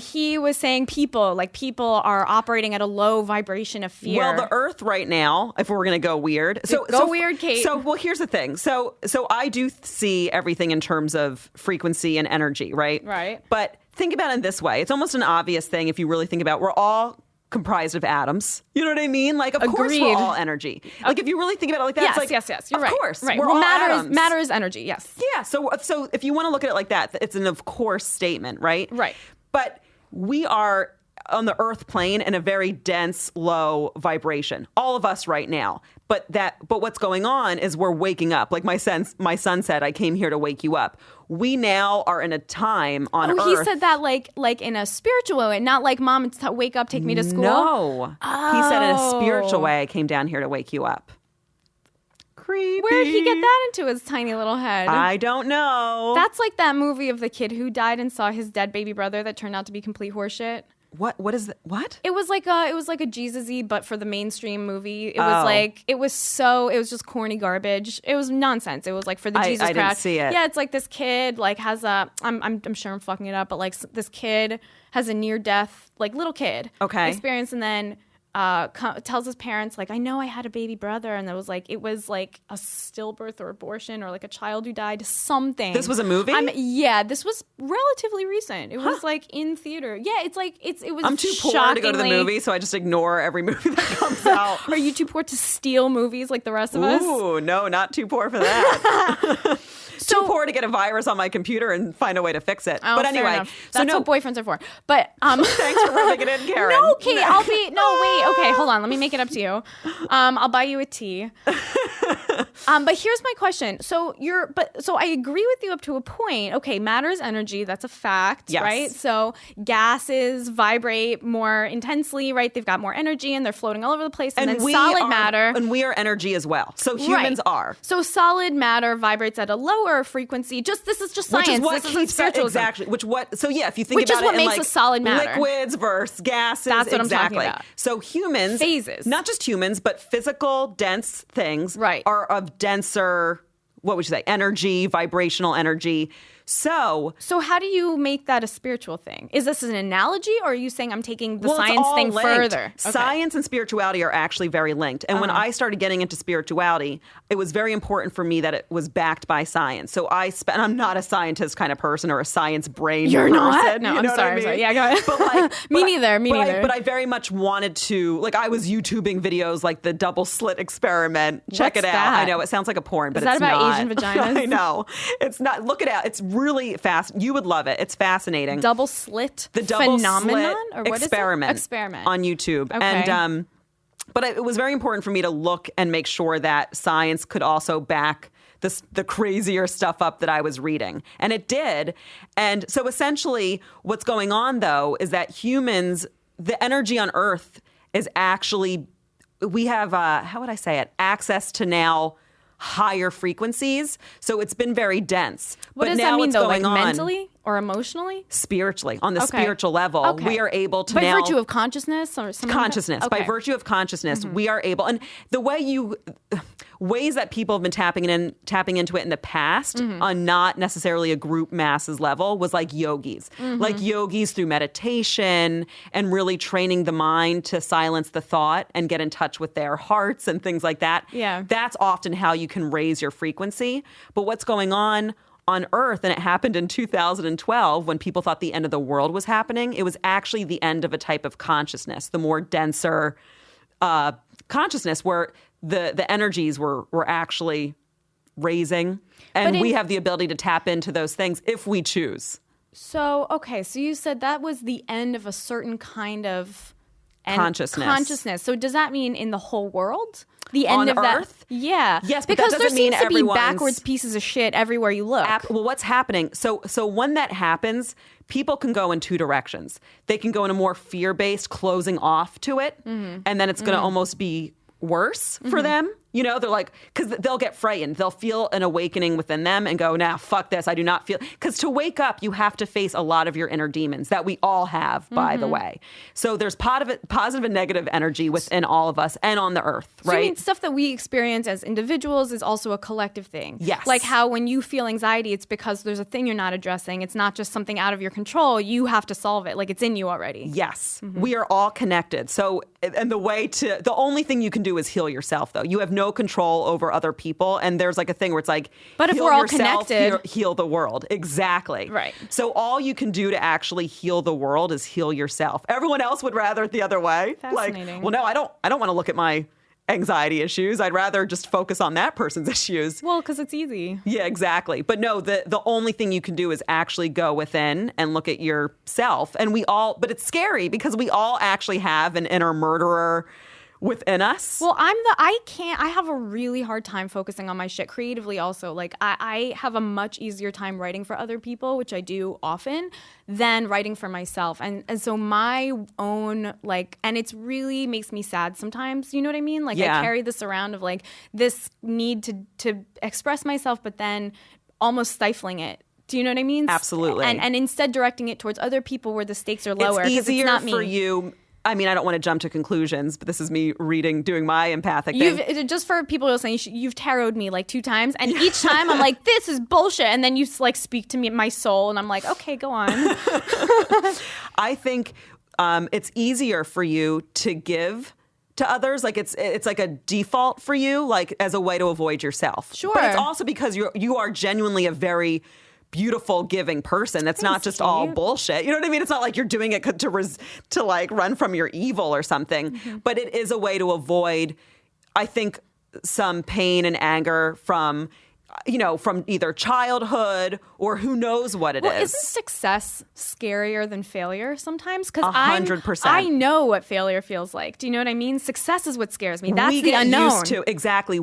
he was saying people are operating at a low vibration of fear. Well, the Earth right now, if we're going to go weird. Weird, Kate. So here's the thing. So I do see everything in terms of frequency and energy, right? Right. But think about it in this way. It's almost an obvious thing if you really think about it. We're all comprised of atoms. You know what I mean? Like, of course we're all energy. Like, if you really think about it like that, yes, it's like, yes. You're right. Of course. Right. We're all matter is energy, yes. Yeah. So if you want to look at it like that, it's an of course statement, right? Right. But we are on the earth plane in a very dense, low vibration. All of us right now. But what's going on is we're waking up. Like my son said, I came here to wake you up. We now are in a time on Earth. He said that like in a spiritual way, not like mom, wake up, take me to school. No. Oh. He said in a spiritual way, I came down here to wake you up. Creepy. Where did he get that into his tiny little head? I don't know. That's like that movie of the kid who died and saw his dead baby brother that turned out to be complete horseshit. What is that? What? It was like a Jesus-y, but for the mainstream movie. It was just corny garbage. It was nonsense. It was like for the Jesus crowd. I didn't see it. Yeah, it's like this kid like has I'm sure I'm fucking it up, but like this kid has a near-death like little kid experience, and then tells his parents like, I know I had a baby brother, and it was like a stillbirth or abortion or like a child who died, something. This was a movie? Yeah, this was relatively recent. It was like in theater. Yeah, it was. I'm too poor to go to the movie, so I just ignore every movie that comes out. Are you too poor to steal movies like the rest of us? Ooh, no, not too poor for that. Too poor to get a virus on my computer and find a way to fix it. Oh, but anyway, that's what boyfriends are for. But thanks for rubbing it in, Karen. No, Kate, wait. Okay, hold on. Let me make it up to you. I'll buy you a tea. But here's my question. So I agree with you up to a point. Okay, matter is energy. That's a fact, yes. Right? So gases vibrate more intensely, right? They've got more energy and they're floating all over the place. And then solid matter. And we are energy as well. So humans are. So solid matter vibrates at a lower frequency. This is just science. Which is what this is spiritualism. Exactly. If you think which about is what it makes in a solid matter. Liquids versus gases. That's what exactly. I'm talking about. So humans, phases, not just humans, but physical, dense things, right, are of denser, what would you say, energy, vibrational energy. So how do you make that a spiritual thing? Is this an analogy, or are you saying I'm taking the science thing linked. further? Okay. Science and spirituality are actually very linked. And when I started getting into spirituality, it was very important for me that it was backed by science. So and I'm not a scientist kind of person or a science brain You're person. Not? No, you know I'm sorry. I mean? I'm sorry. Yeah, go ahead. But me neither. But I very much wanted to, like, I was YouTubing videos like the double slit experiment. Check it out. That? I know it sounds like a porn, but it's not. Is that about not. Asian vaginas? I know. It's not. Look it out. It's really fast. You would love it. It's fascinating. Double slit the double phenomenon slit or what experiment. Is it? Experiment on YouTube. Okay. And but it was very important for me to look and make sure that science could also back the crazier stuff up that I was reading. And it did. And so essentially what's going on though is that humans, the energy on Earth is actually, we have how would I say it, access to now higher frequencies. So it's been very dense. What does that mean though? Like mentally or emotionally? Spiritually. On the spiritual level, we are able to by virtue of consciousness or something? Consciousness. By virtue of consciousness, we are able, and the ways that people have been tapping into it in the past on not necessarily a group masses level was like yogis. Like yogis through meditation and really training the mind to silence the thought and get in touch with their hearts and things like that. Yeah. That's often how you can raise your frequency. But what's going on on Earth, and it happened in 2012 when people thought the end of the world was happening. It was actually the end of a type of consciousness, the more denser consciousness where the energies were actually raising. And we have the ability to tap into those things if we choose. So, okay. So you said that was the end of a certain kind of consciousness. So does that mean in the whole world? The end on of Earth? That? Yeah. Yes, but because that there doesn't mean seems to be everyone's backwards pieces of shit everywhere you look. Well, what's happening? So when that happens, people can go in two directions. They can go in a more fear-based, closing off to it, and then it's going to almost be worse for them. You know, they're like, because they'll get frightened. They'll feel an awakening within them and go, nah, fuck this. I do not feel. Because to wake up, you have to face a lot of your inner demons that we all have, by the way. So there's positive and negative energy within all of us and on the earth, right? So you mean stuff that we experience as individuals is also a collective thing? Yes. Like how when you feel anxiety, it's because there's a thing you're not addressing. It's not just something out of your control. You have to solve it. Like it's in you already. Yes. We are all connected. So, and the only thing you can do is heal yourself, though. You have no control over other people, and there's like a thing where it's like, but if heal we're all yourself, connected, heal the world. Exactly. Right. So all you can do to actually heal the world is heal yourself. Everyone else would rather it the other way. Fascinating. Like, well, no, I don't want to look at my anxiety issues. I'd rather just focus on that person's issues. Well, because it's easy. Yeah, exactly. But no, the only thing you can do is actually go within and look at yourself. And but it's scary because we all actually have an inner murderer within us. Well, I have a really hard time focusing on my shit creatively also. Like I have a much easier time writing for other people, which I do often, than writing for myself. And so my own, like, and it's really makes me sad sometimes, you know what I mean? Like I carry this around of like this need to express myself, but then almost stifling it. Do you know what I mean? Absolutely. And instead directing it towards other people where the stakes are lower. It's easier it's not me. for you. I mean, I don't want to jump to conclusions, but this is me doing my empathic thing. Just for people listening, you've tarot'd me like 2 times, and each time I'm like, this is bullshit, and then you like speak to me, my soul, and I'm like, okay, go on. I think it's easier for you to give to others. Like it's like a default for you, like as a way to avoid yourself. Sure. But it's also because you are genuinely a very beautiful, giving person. That's not just all bullshit. You know what I mean? It's not like you're doing it to like run from your evil or something. But it is a way to avoid, I think, some pain and anger from either childhood or who knows what it is. Isn't success scarier than failure sometimes? Because 100%. I know what failure feels like. Do you know what I mean? Success is what scares me. That's we the get unknown. Used to, exactly.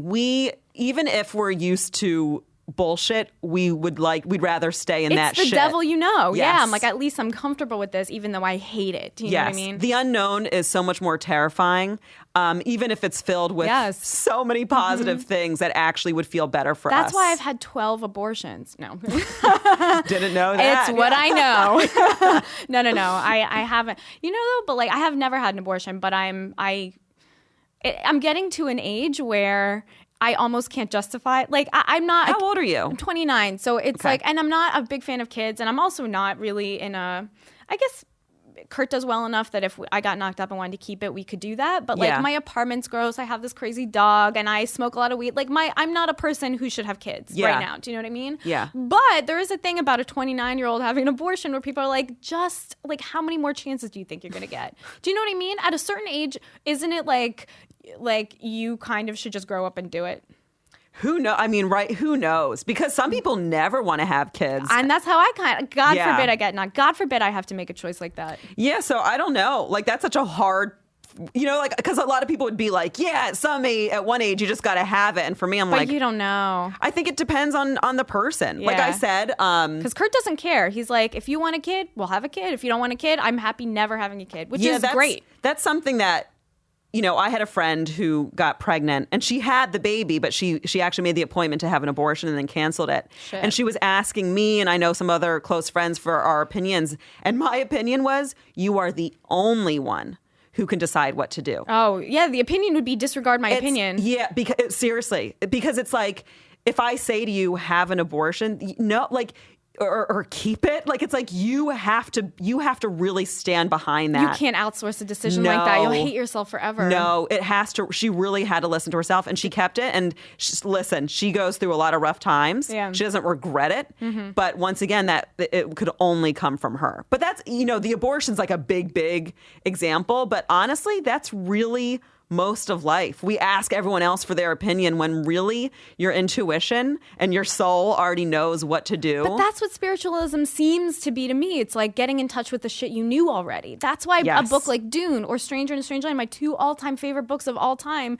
Even if we're used to bullshit, we'd rather stay in that shit. It's the devil, you know. Yes. Yeah, I'm like, at least I'm comfortable with this, even though I hate it. Do you know what I mean? The unknown is so much more terrifying, even if it's filled with so many positive things that actually would feel better for us. That's why I've had 12 abortions. No. Didn't know that. It's what I know. No. I haven't. You know, though, but like, I have never had an abortion, but I'm getting to an age where I almost can't justify it. Like, I'm not. How old are you? I'm 29. So it's like, and I'm not a big fan of kids. And I'm also not really I guess Kurt does well enough that if I got knocked up and wanted to keep it, we could do that. But like my apartment's gross. I have this crazy dog and I smoke a lot of weed. Like I'm not a person who should have kids right now. Do you know what I mean? Yeah. But there is a thing about a 29-year-old having an abortion where people are like, just like, how many more chances do you think you're going to get? Do you know what I mean? At a certain age, isn't it like you kind of should just grow up and do it? Who knows? I mean, right? Who knows? Because some people never want to have kids. And that's how God forbid I get knocked. God forbid I have to make a choice like that. Yeah, so I don't know. Like, that's such a hard, like, because a lot of people would be like, yeah, at one age, you just got to have it. And for me, I'm like, but you don't know. I think it depends on the person. Yeah. Like I said. Because Kurt doesn't care. He's like, if you want a kid, we'll have a kid. If you don't want a kid, I'm happy never having a kid, which is great. That's something that, I had a friend who got pregnant and she had the baby, but she actually made the appointment to have an abortion and then canceled it. Shit. And she was asking me, and I know some other close friends, for our opinions. And my opinion was, you are the only one who can decide what to do. Oh, yeah. The opinion would be disregard my opinion. Yeah, because seriously, because it's like, if I say to you, have an abortion, no, like, or keep it. Like, it's like you have to really stand behind that. You can't outsource a decision like that. You'll hate yourself forever. No, it has to. She really had to listen to herself, and she kept it. And she goes through a lot of rough times. Yeah. She doesn't regret it. But once again, that it could only come from her. But that's, the abortion's like a big example. But honestly, that's really most of life. We ask everyone else for their opinion when really your intuition and your soul already knows what to do. But that's what spiritualism seems to be to me. It's like getting in touch with the shit you knew already. That's why a book like Dune or Stranger in a Strange Land, my 2 all-time favorite books of all time,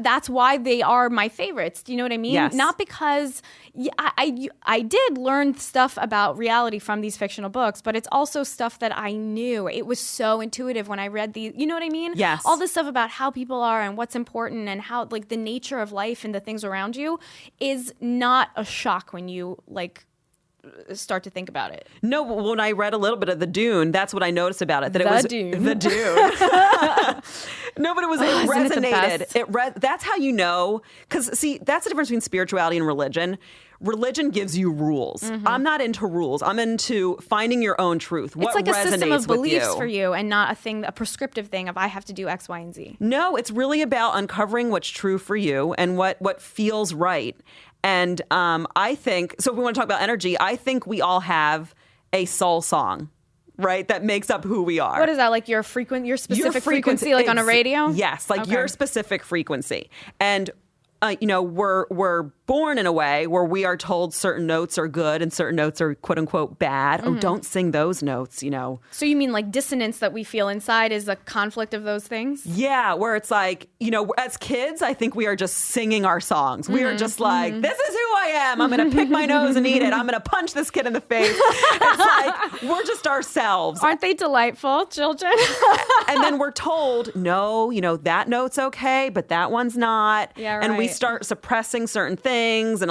that's why they are my favorites. Do you know what I mean? Yes. Not because I did learn stuff about reality from these fictional books, but it's also stuff that I knew. It was so intuitive when I read these. You know what I mean? Yes. All this stuff about how people are and what's important and how, like, the nature of life and the things around you is not a shock when you, like, start to think about it. No, when I read a little bit of the Dune, that's what I noticed about it. That The it was Dune. the Dune. No, but it Isn't it the resonated. best? That's how you know. Because see, that's the difference between spirituality and religion. Religion gives you rules. I'm not into rules. I'm into finding your own truth. What It's like a system of resonates with beliefs you. for you, and not a prescriptive thing of I have to do X, Y, and Z. No, it's really about uncovering what's true for you and what feels right. And I think, so if we want to talk about energy, I think we all have a soul song, right? That makes up who we are. What is that, like your specific frequency, like on a radio? Yes, like Okay. your specific frequency. And we're born in a way where we are told certain notes are good and certain notes are quote unquote bad. Oh, don't sing those notes, So you mean like dissonance that we feel inside is a conflict of those things? Yeah, where it's like, as kids, I think we are just singing our songs. We are just like, this is who I am. I'm going to pick my nose and eat it. I'm going to punch this kid in the face. It's like, we're just ourselves. Aren't they delightful, children? And then we're told, no, that note's okay, but that one's not. Yeah, And we right. start suppressing certain things and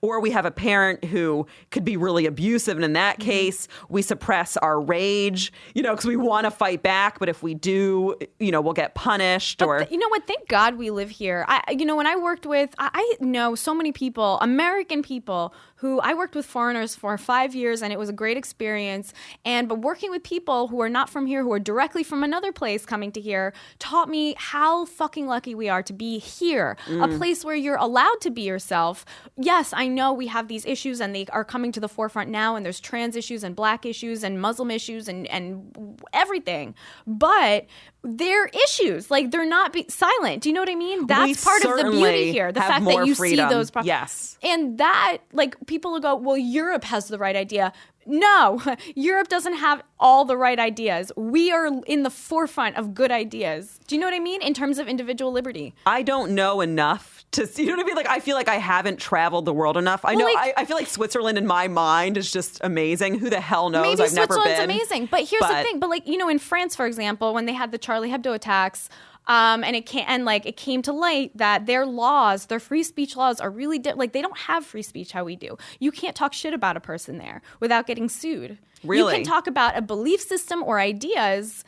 or we have a parent who could be really abusive. And in that case, we suppress our rage, because we want to fight back. But if we do, we'll get punished. You know what? Thank God we live here. When I worked with, I know so many people, American people, who I worked with foreigners for 5 years, and it was a great experience. But working with people who are not from here, who are directly from another place coming to here, taught me how fucking lucky we are to be here. A place where you're allowed to be yourself. Yes, I know we have these issues, and they are coming to the forefront now, and there's trans issues and black issues and Muslim issues and everything. But they're issues. Like, they're not silent. Do you know what I mean? That's part of the beauty here. The fact that you freedom. see those Yes. And that, like, people will go, well, Europe has the right idea. No, Europe doesn't have all the right ideas. We are in the forefront of good ideas. Do you know what I mean? In terms of individual liberty. I don't know enough to see, you know what I mean? Like, I feel like I haven't traveled the world enough. I feel like Switzerland in my mind is just amazing. Who the hell knows? Maybe I've never been. Switzerland's amazing. But here's the thing. But, like, in France, for example, when they had the Charlie Hebdo attacks, and it came to light that their free speech laws are really like, they don't have free speech how we do. You can't talk shit about a person there without getting sued. Really? You can talk about a belief system or ideas.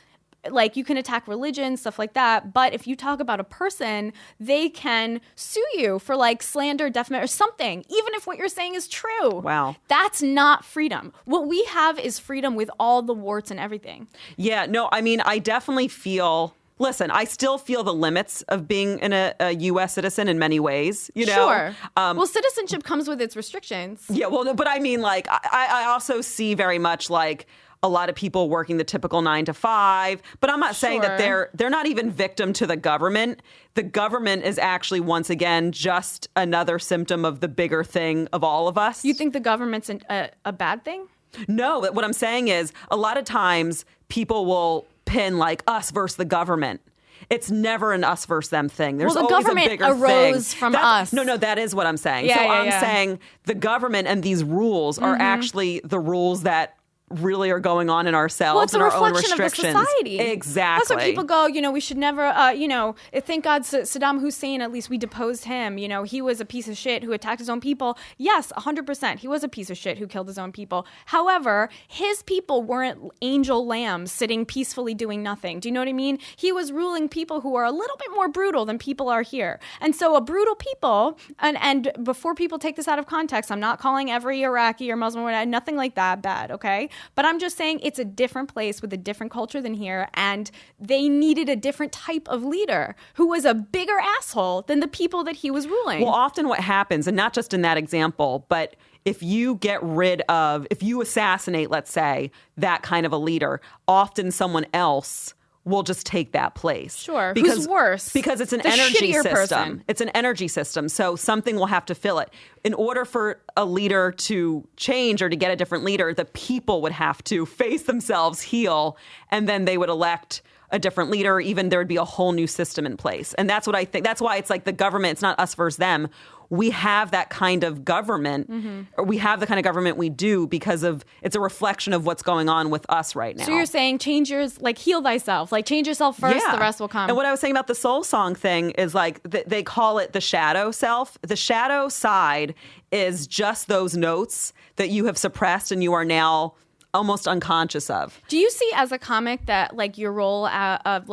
Like, you can attack religion, stuff like that. But if you talk about a person, they can sue you for, like, slander, defamation, or something, even if what you're saying is true. Wow. That's not freedom. What we have is freedom with all the warts and everything. Yeah, no, I mean, I definitely feel... Listen, I still feel the limits of being a U.S. citizen in many ways, Sure. Well, citizenship comes with its restrictions. Yeah, well, but I mean, like, I also see very much, like, a lot of people working the typical 9 to 5, but I'm not saying that they're not even victim to the government. The government is actually, once again, just another symptom of the bigger thing of all of us. You think the government's a bad thing? No, what I'm saying is a lot of times people will pin, like, us versus the government. It's never an us versus them thing. There's the always government a bigger arose thing. from us. No, that is what I'm saying. Yeah, so yeah, I'm yeah. saying the government and these rules are actually the rules that really are going on in ourselves well, it's and a our own reflection restrictions. of the society. Exactly. That's what people go, we should never, thank God Saddam Hussein, at least we deposed him. He was a piece of shit who attacked his own people. Yes, 100%. He was a piece of shit who killed his own people. However, his people weren't angel lambs sitting peacefully doing nothing. Do you know what I mean? He was ruling people who are a little bit more brutal than people are here. And so a brutal people, and before people take this out of context, I'm not calling every Iraqi or Muslim or nothing like that bad, okay? But I'm just saying it's a different place with a different culture than here, and they needed a different type of leader who was a bigger asshole than the people that he was ruling. Well, often what happens, and not just in that example, but if you assassinate, let's say, that kind of a leader, often someone else will just take that place. Sure. Who's worse? Because it's an energy system. Person. It's an energy system. So something will have to fill it. In order for a leader to change or to get a different leader, the people would have to face themselves, heal, and then they would elect a different leader. Even there would be a whole new system in place. And that's what I think. That's why it's like the government, it's not us versus them. We have that kind of government, or we have the kind of government we do because of it's a reflection of what's going on with us right now. So you're saying heal thyself, change yourself first, the rest will come. And what I was saying about the soul song thing is they call it the shadow self. The shadow side is just those notes that you have suppressed and you are now almost unconscious of. Do you see as a comic that your role of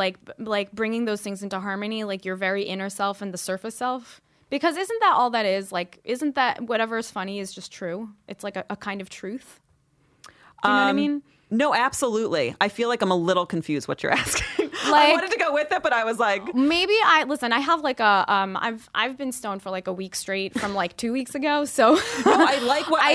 bringing those things into harmony, your very inner self and the surface self? Because isn't that all that is? Isn't that whatever is funny is just true? It's like a kind of truth. Do you know what I mean? No, absolutely. I feel like I'm a little confused what you're asking. I wanted to go with it, but I was like, maybe I have I've been stoned for a week straight from 2 weeks ago. So no, I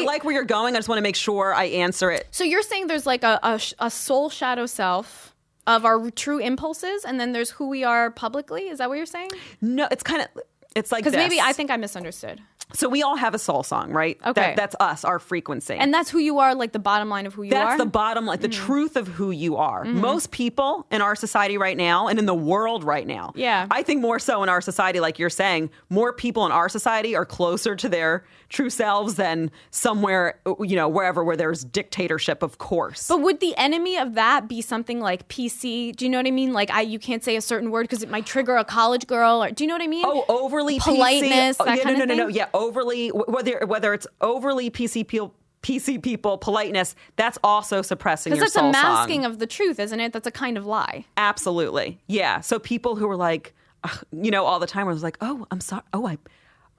like where you're going. I just want to make sure I answer it. So you're saying there's a soul shadow self of our true impulses, and then there's who we are publicly. Is that what you're saying? No, it's kind of. It's like because maybe I think I misunderstood. So we all have a soul song, right? Okay. That's us, our frequency. And that's who you are, the bottom line of who you are? That's the bottom line, the truth of who you are. Most people in our society right now and in the world right now. Yeah. I think more so in our society, like you're saying, more people in our society are closer to their true selves than somewhere, wherever where there's dictatorship, of course. But would the enemy of that be something like PC? Do you know what I mean? You can't say a certain word because it might trigger a college girl. Or do you know what I mean? Oh, overly politeness, PC. That kind of thing? No. Yeah, overly, whether it's overly PC people, politeness, that's also suppressing your soul song. Because that's a masking of the truth, isn't it? That's a kind of lie. Absolutely. Yeah. So people who are all the time was oh, I'm sorry.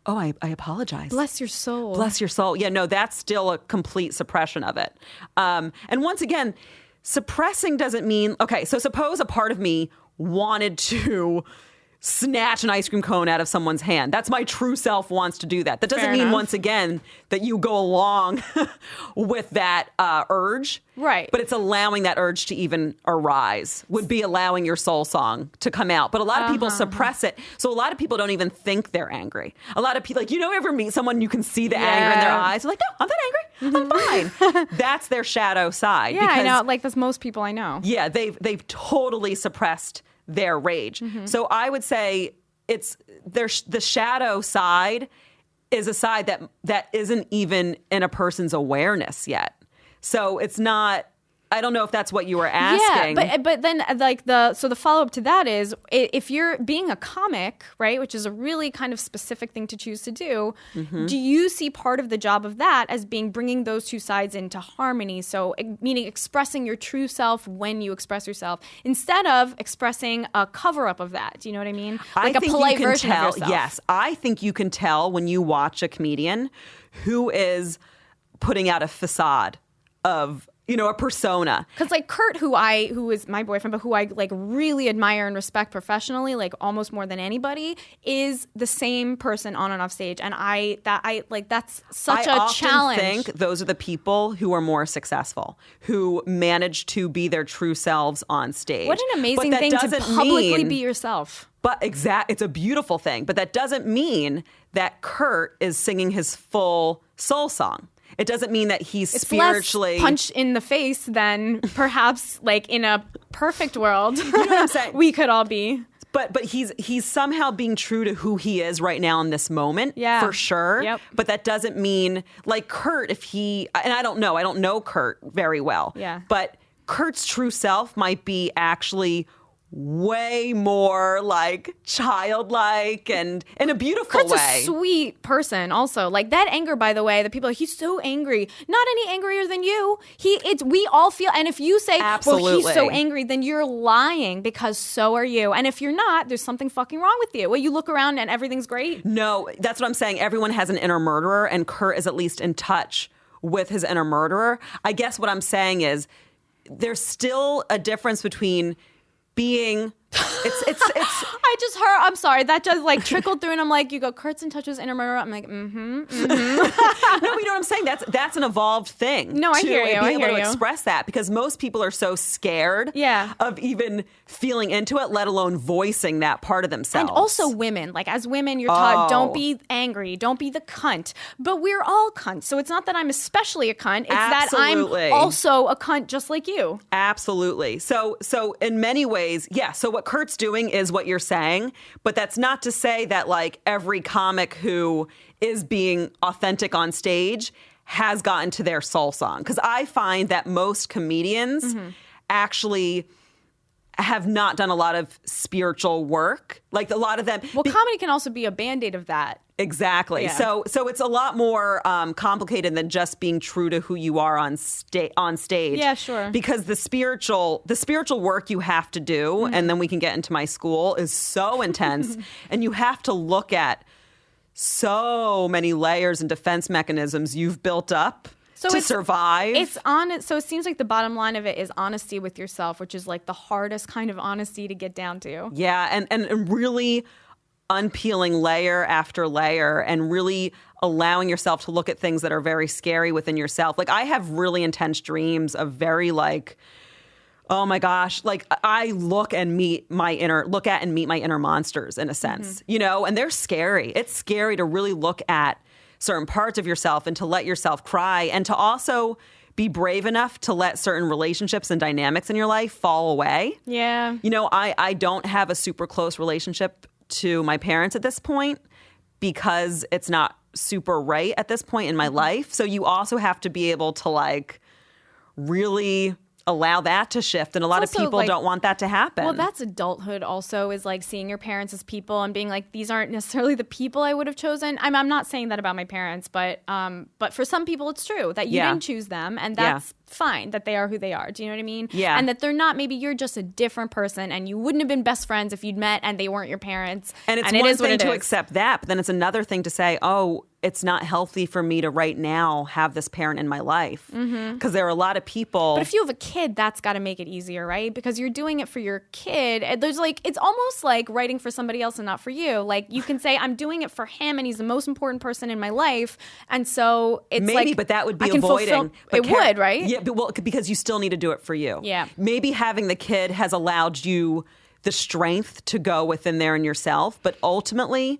I apologize. Bless your soul. Bless your soul. Yeah, no, that's still a complete suppression of it. And once again, suppressing doesn't mean, okay, so suppose a part of me wanted to snatch an ice cream cone out of someone's hand. That's my true self wants to do that. That doesn't mean, once again, that you go along with that urge. Right. But it's allowing that urge to even arise, would be allowing your soul song to come out. But a lot of people suppress it. So a lot of people don't even think they're angry. A lot of people, ever meet someone, you can see the anger in their eyes. They're no, I'm not angry. I'm fine. That's their shadow side. Yeah, I know. That's most people I know. Yeah, they've totally suppressed their rage. So I would say the shadow side is a side that isn't even in a person's awareness yet. So it's not, I don't know if that's what you were asking. Yeah, but then the follow-up to that is if you're being a comic, right, which is a really kind of specific thing to choose to do, do you see part of the job of that as being bringing those two sides into harmony? So meaning expressing your true self when you express yourself instead of expressing a cover-up of that. Do you know what I mean? A polite version of yourself. Yes, I think you can tell when you watch a comedian who is putting out a facade of a persona. Because Kurt, who is my boyfriend, but who I really admire and respect professionally, almost more than anybody, is the same person on and off stage. And that's such a challenge. I think those are the people who are more successful, who manage to be their true selves on stage. What an amazing thing to publicly be yourself. But it's a beautiful thing. But that doesn't mean that Kurt is singing his full soul song. It doesn't mean that he's spiritually less punch in the face than perhaps in a perfect world you know what I'm saying? we could all be. But he's somehow being true to who he is right now in this moment, for sure. Yep. But that doesn't mean, like Kurt, and I don't know Kurt very well. Yeah. But Kurt's true self might be actually way more like childlike and in a beautiful Kurt's way. A sweet person also. Like that anger, by the way, the people are like, he's so angry. Not any angrier than you. We all feel, and if you say, Absolutely. well, he's so angry, then you're lying because so are you. And if you're not, there's something fucking wrong with you. Well, you look around and everything's great. No, that's what I'm saying. Everyone has an inner murderer, and Kurt is at least in touch with his inner murderer. I guess what I'm saying is there's still a difference between being I just heard, I'm sorry, that just like trickled through and I'm like, you go, Kurt's in touch with his inner murderer. I'm like, No, you know what I'm saying? That's an evolved thing. No, I hear you. Be able to express that, because most people are so scared of even feeling into it, let alone voicing that part of themselves. And also women. Like as women, you're taught, don't be angry, don't be the cunt. But we're all cunts. So it's not that I'm especially a cunt. It's that I'm also a cunt just like you. Absolutely. So in many ways, yeah. So what Kurt's doing is what you're saying, but that's not to say that like every comic who is being authentic on stage has gotten to their soul song. Because I find that most comedians actually have not done a lot of spiritual work. Like a lot of them. Well, comedy can also be a Band-Aid of that. Exactly. Yeah. So it's a lot more complicated than just being true to who you are on stage. Yeah, sure. Because the spiritual work you have to do, and then we can get into my school, is so intense, and you have to look at so many layers and defense mechanisms you've built up to survive. It's honest. So it seems like the bottom line of it is honesty with yourself, which is like the hardest kind of honesty to get down to. Yeah, and really unpeeling layer after layer and really allowing yourself to look at things that are very scary within yourself. Like I have really intense dreams of very like, oh my gosh, like I look at and meet my inner monsters in a sense, you know, and they're scary. It's scary to really look at certain parts of yourself and to let yourself cry and to also be brave enough to let certain relationships and dynamics in your life fall away. Yeah. You know, I don't have a super close relationship to my parents at this point because it's not super right at this point in my life. So you also have to be able to like really allow that to shift. And a lot of people don't want that to happen. Well, that's adulthood also, is like seeing your parents as people and being like, these aren't necessarily the people I would have chosen. I'm not saying that about my parents, but for some people it's true that you didn't choose them, and that's fine that they are who they are. Do you know what I mean? Yeah. And that they're not, maybe you're just a different person and you wouldn't have been best friends if you'd met and they weren't your parents. And it's one thing to accept that, but then it's another thing to say, oh, it's not healthy for me to right now have this parent in my life. Because there are a lot of people. But if you have a kid, that's got to make it easier, right? Because you're doing it for your kid. And there's like, it's almost like writing for somebody else and not for you. Like you can say, I'm doing it for him and he's the most important person in my life. And so it's maybe, like, but that would be avoiding. It would, right? Yeah, but, well, because you still need to do it for you. Yeah. Maybe having the kid has allowed you the strength to go within there and yourself. But ultimately,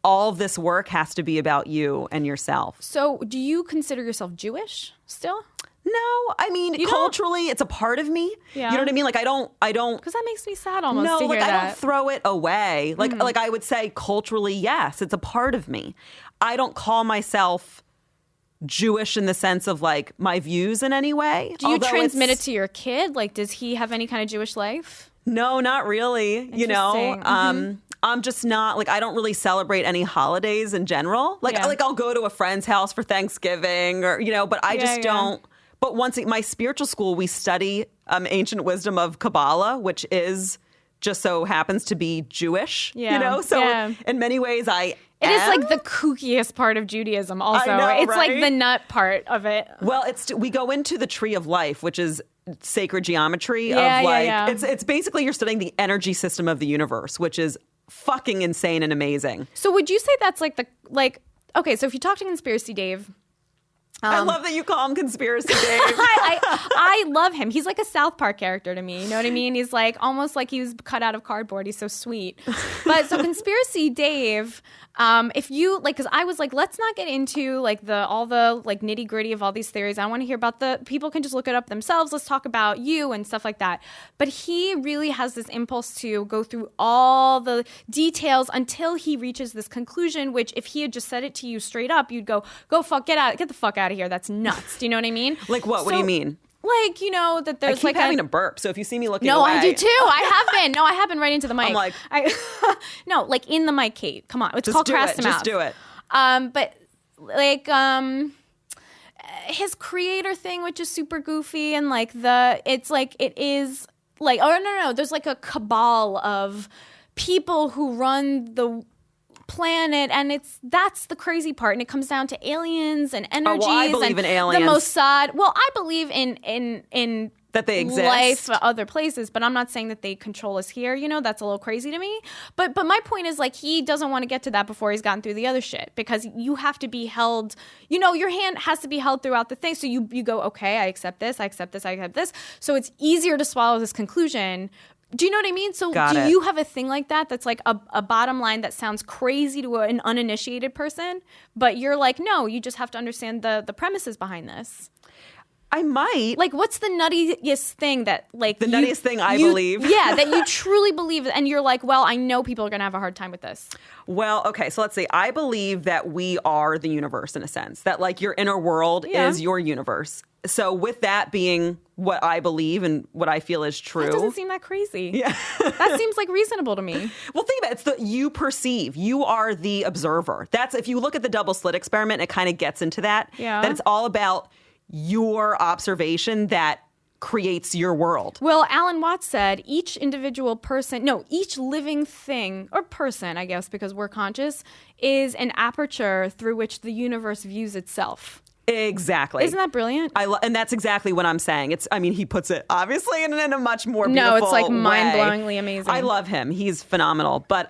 all of this work has to be about you and yourself. So do you consider yourself Jewish still? No, I mean, culturally, it's a part of me. Yeah. You know what I mean? Like, I don't. Because that makes me sad almost to hear I that. don't throw it away. Like I would say culturally, yes, it's a part of me. I don't call myself Jewish in the sense of like my views in any way. Do you transmit it to your kid? Like, does he have any kind of Jewish life? No, not really. You know, I'm just not like, I don't really celebrate any holidays in general. Like, I'll go to a friend's house for Thanksgiving or, you know, but I just don't. But my spiritual school, we study ancient wisdom of Kabbalah, which is just so happens to be Jewish, you know? So in many ways, It is like the kookiest part of Judaism also. I know, it's right? like the nut part of it. Well, we go into the tree of life, which is sacred geometry of like, it's basically you're studying the energy system of the universe, which is fucking insane and amazing. So would you say that's like okay, so if you talk to Conspiracy Dave, I love that you call him Conspiracy Dave. I love him. He's like a South Park character to me. You know what I mean? He's like almost like he was cut out of cardboard. He's so sweet. But so Conspiracy Dave, if you like, because I was like, let's not get into like all the like nitty gritty of all these theories. I want to hear about people can just look it up themselves. Let's talk about you and stuff like that. But he really has this impulse to go through all the details until he reaches this conclusion, which if he had just said it to you straight up, you'd go get the fuck out of here. That's nuts. Do you know what I mean? Like what? What do you mean? Like, you know, that there's I keep having a burp, so if you see me looking No, away. I do too. I have been. No, I have been right into the mic. I'm like... no, like in the mic, Kate. Come on. It's just called do Crass it. to Just Mouth. do it. But like his creator thing, which is super goofy, and like it is like, oh no, there's like a cabal of people who run the planet, and that's the crazy part, and it comes down to aliens and energies. I believe in aliens. The Mossad. Well, I believe in that they exist. Life other places, but I'm not saying that they control us here. You know, that's a little crazy to me. But my point is, like, he doesn't want to get to that before he's gotten through the other shit, because you have to be held, you know, your hand has to be held throughout the thing. So you go, okay, I accept this, I accept this, I accept this. So it's easier to swallow this conclusion. Do you know what I mean? So do you have a thing like that that's like a bottom line that sounds crazy to an uninitiated person, but you're like, no, you just have to understand the premises behind this? I might. Like, what's the nuttiest thing that, like... The nuttiest thing I believe. Yeah, that you truly believe, and you're like, well, I know people are going to have a hard time with this. Well, okay, so let's see. I believe that we are the universe in a sense. That, like, your inner world is your universe. So with that being what I believe and what I feel is true... That doesn't seem that crazy. Yeah. That seems, like, reasonable to me. Well, think about it. It's the you perceive. You are the observer. That's... If you look at the double slit experiment, it kind of gets into that. Yeah. That it's all about your observation that creates your world. Well, Alan Watts said each living thing, or person, I guess, because we're conscious, is an aperture through which the universe views itself. Exactly. Isn't that brilliant? And that's exactly what I'm saying. He puts it obviously in a much more beautiful No, it's like way. mind-blowingly amazing. I love him. He's phenomenal. But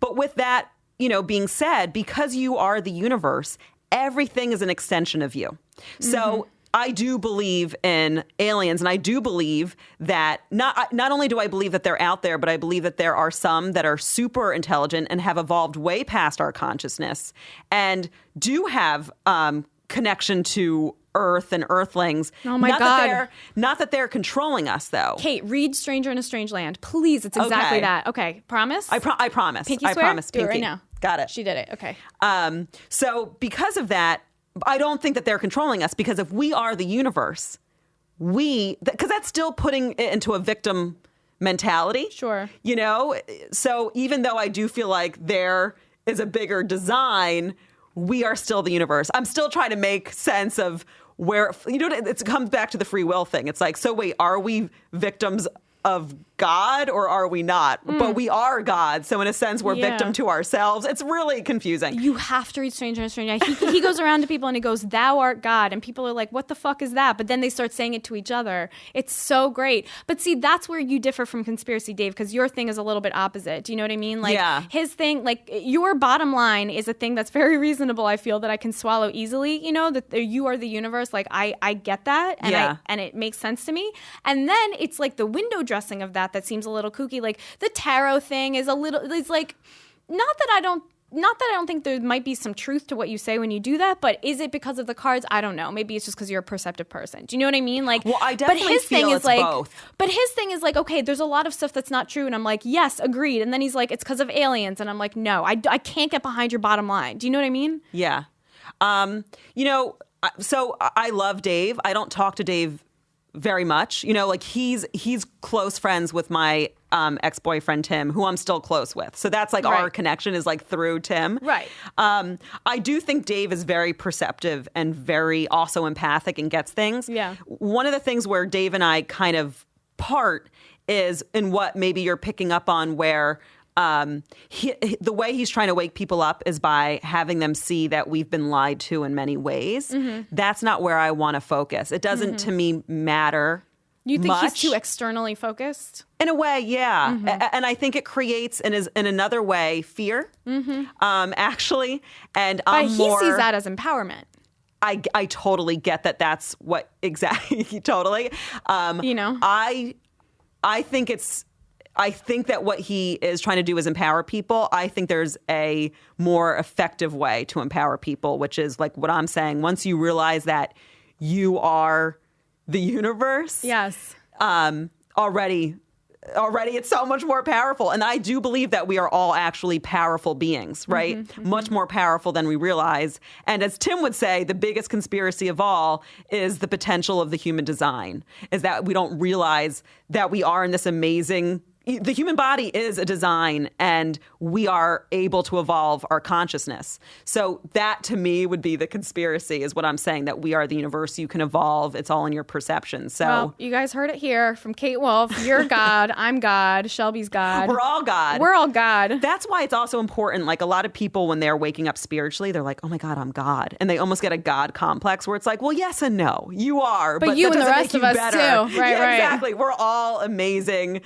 with that, you know, being said, because you are the universe, everything is an extension of you. So I do believe in aliens, and I do believe that not only do I believe that they're out there, but I believe that there are some that are super intelligent and have evolved way past our consciousness and do have connection to Earth and Earthlings. Oh my God. Not that they're controlling us, though. Kate, read Stranger in a Strange Land. Please, it's exactly that. Okay, promise? I promise. Pinky swear? I promise. Do Pinky. it right now. Got it. She did it. Okay. So because of that, I don't think that they're controlling us, because if we are the universe, because that's still putting it into a victim mentality. Sure. You know? So even though I do feel like there is a bigger design, we are still the universe. I'm still trying to make sense of where, you know, it comes back to the free will thing. It's like, so wait, are we victims of God or are we not? But we are God. So in a sense, we're victim to ourselves. It's really confusing. You have to read Stranger in a Strange Land. He goes around to people and he goes, "Thou art God." And people are like, what the fuck is that? But then they start saying it to each other. It's so great. But see, that's where you differ from Conspiracy Dave, because your thing is a little bit opposite. Do you know what I mean? Like his thing, like your bottom line is a thing that's very reasonable, I feel, that I can swallow easily. You know, that you are the universe. Like I get that. And and it makes sense to me. And then it's like the window dressing of that seems a little kooky. Like the tarot thing is it's like, not that I don't think there might be some truth to what you say when you do that, but is it because of the cards? I don't know. Maybe it's just because you're a perceptive person. Do you know what I mean? Like, well, I definitely feel it's both. But his thing is like, okay, there's a lot of stuff that's not true, and I'm like, yes, agreed. And then he's like, it's because of aliens, and I'm like, no, I can't get behind your bottom line. Do you know what I mean? Yeah. You know, so I love Dave. I don't talk to Dave very much. You know, like he's close friends with my ex-boyfriend Tim, who I'm still close with. So that's like our connection is like through Tim. Right. I do think Dave is very perceptive and very also empathic and gets things. Yeah. One of the things where Dave and I kind of part is in what maybe you're picking up on, where the way he's trying to wake people up is by having them see that we've been lied to in many ways. Mm-hmm. That's not where I want to focus. It doesn't to me matter. You think much. He's too externally focused? In a way, yeah. Mm-hmm. And I think it creates, in another way, fear, actually. And but he sees that as empowerment. I totally get that. That's what exactly totally. I think that what he is trying to do is empower people. I think there's a more effective way to empower people, which is like what I'm saying. Once you realize that you are the universe, yes, already it's so much more powerful. And I do believe that we are all actually powerful beings, right? Much more powerful than we realize. And as Tim would say, the biggest conspiracy of all is the potential of the human design, is that we don't realize that we are in this amazing... The human body is a design, and we are able to evolve our consciousness. So that, to me, would be the conspiracy, is what I'm saying, that we are the universe. You can evolve. It's all in your perception. So, well, you guys heard it here from Kate Wolff. You're God. I'm God. Shelby's God. We're all God. We're all God. That's why it's also important. Like, a lot of people, when they're waking up spiritually, they're like, oh my God, I'm God. And they almost get a God complex where it's like, well, yes and no. You are. But you that and the doesn't rest make of you us better. too. Right, yeah, right. Exactly. We're all amazing,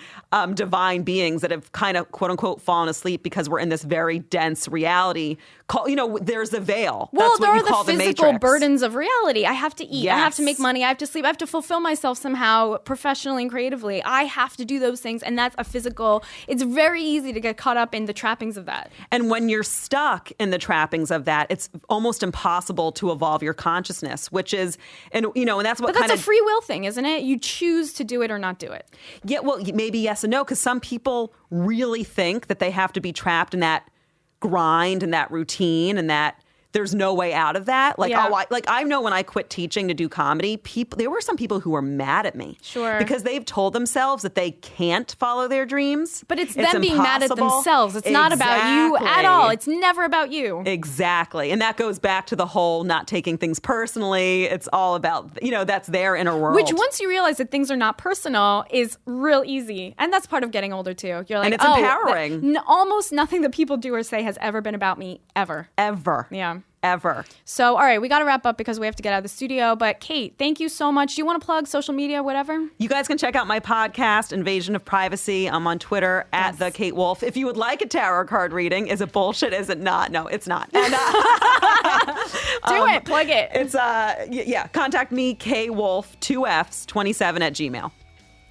divine beings that have kind of, quote unquote, fallen asleep because we're in this very dense reality. There's the veil. Well, That's there what you are call the the physical Matrix. burdens of reality. I have to eat. Yes. I have to make money. I have to sleep. I have to fulfill myself somehow, professionally and creatively. I have to do those things, and that's a physical. It's very easy to get caught up in the trappings of that. And when you're stuck in the trappings of that, it's almost impossible to evolve your consciousness, which is, and that's what. But that's a free will thing, isn't it? You choose to do it or not do it. Yeah, well, maybe yes and no, because some people really think that they have to be trapped in that grind and that routine and that there's no way out of that. Like, Yeah. I know when I quit teaching to do comedy, there were some people who were mad at me. Sure. Because they've told themselves that they can't follow their dreams. But it's them being mad at impossible. themselves. It's not about you at all. It's never about you. Exactly. And that goes back to the whole not taking things personally. It's all about, that's their inner world. Which, once you realize that things are not personal, is real easy. And that's part of getting older, too. You're like, and it's empowering. Almost nothing that people do or say has ever been about me, ever. Ever. Yeah. Ever. So, all right, we got to wrap up because we have to get out of the studio. But Kate, thank you so much. Do you want to plug social media, whatever? You guys can check out my podcast, Invasion of Privacy. I'm on Twitter at the Kate Wolff. If you would like a tarot card reading, is it bullshit? Is it not? No, it's not. And, Do it. Plug it. It's contact me, K Wolff, 2 Fs, 27 at Gmail.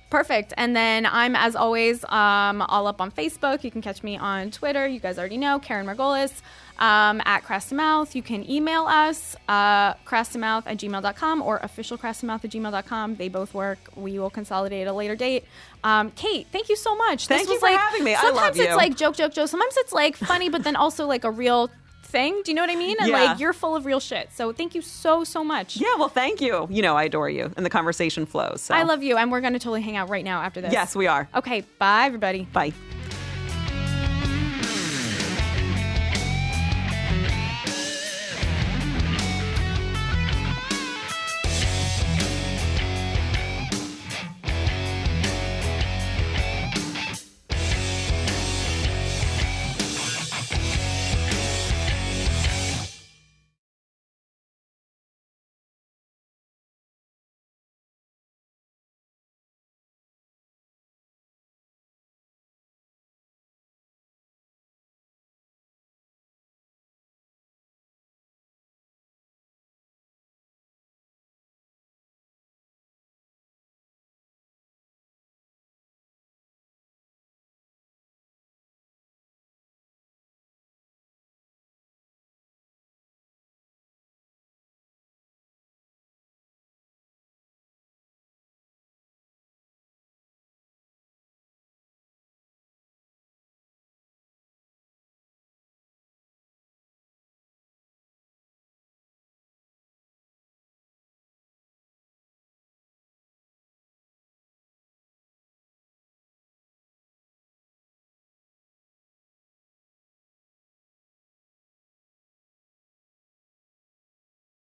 Perfect. And then I'm, as always, all up on Facebook. You can catch me on Twitter. You guys already know, Karen Margolis, at Crass to Mouth. You can email us, crasstomouth@gmail.com or officialcrasstomouth@gmail.com. They both work. We will consolidate at a later date. Kate, thank you so much. Thank you for having me. I love Sometimes you. it's like joke. Sometimes it's like funny, but then also like a real thing. Do you know what I mean? And like, you're full of real shit. So thank you so much. Yeah, well, thank you. I adore you, and the conversation flows. So. I love you, and we're going to totally hang out right now after this. Yes, we are. Okay, bye, everybody. Bye.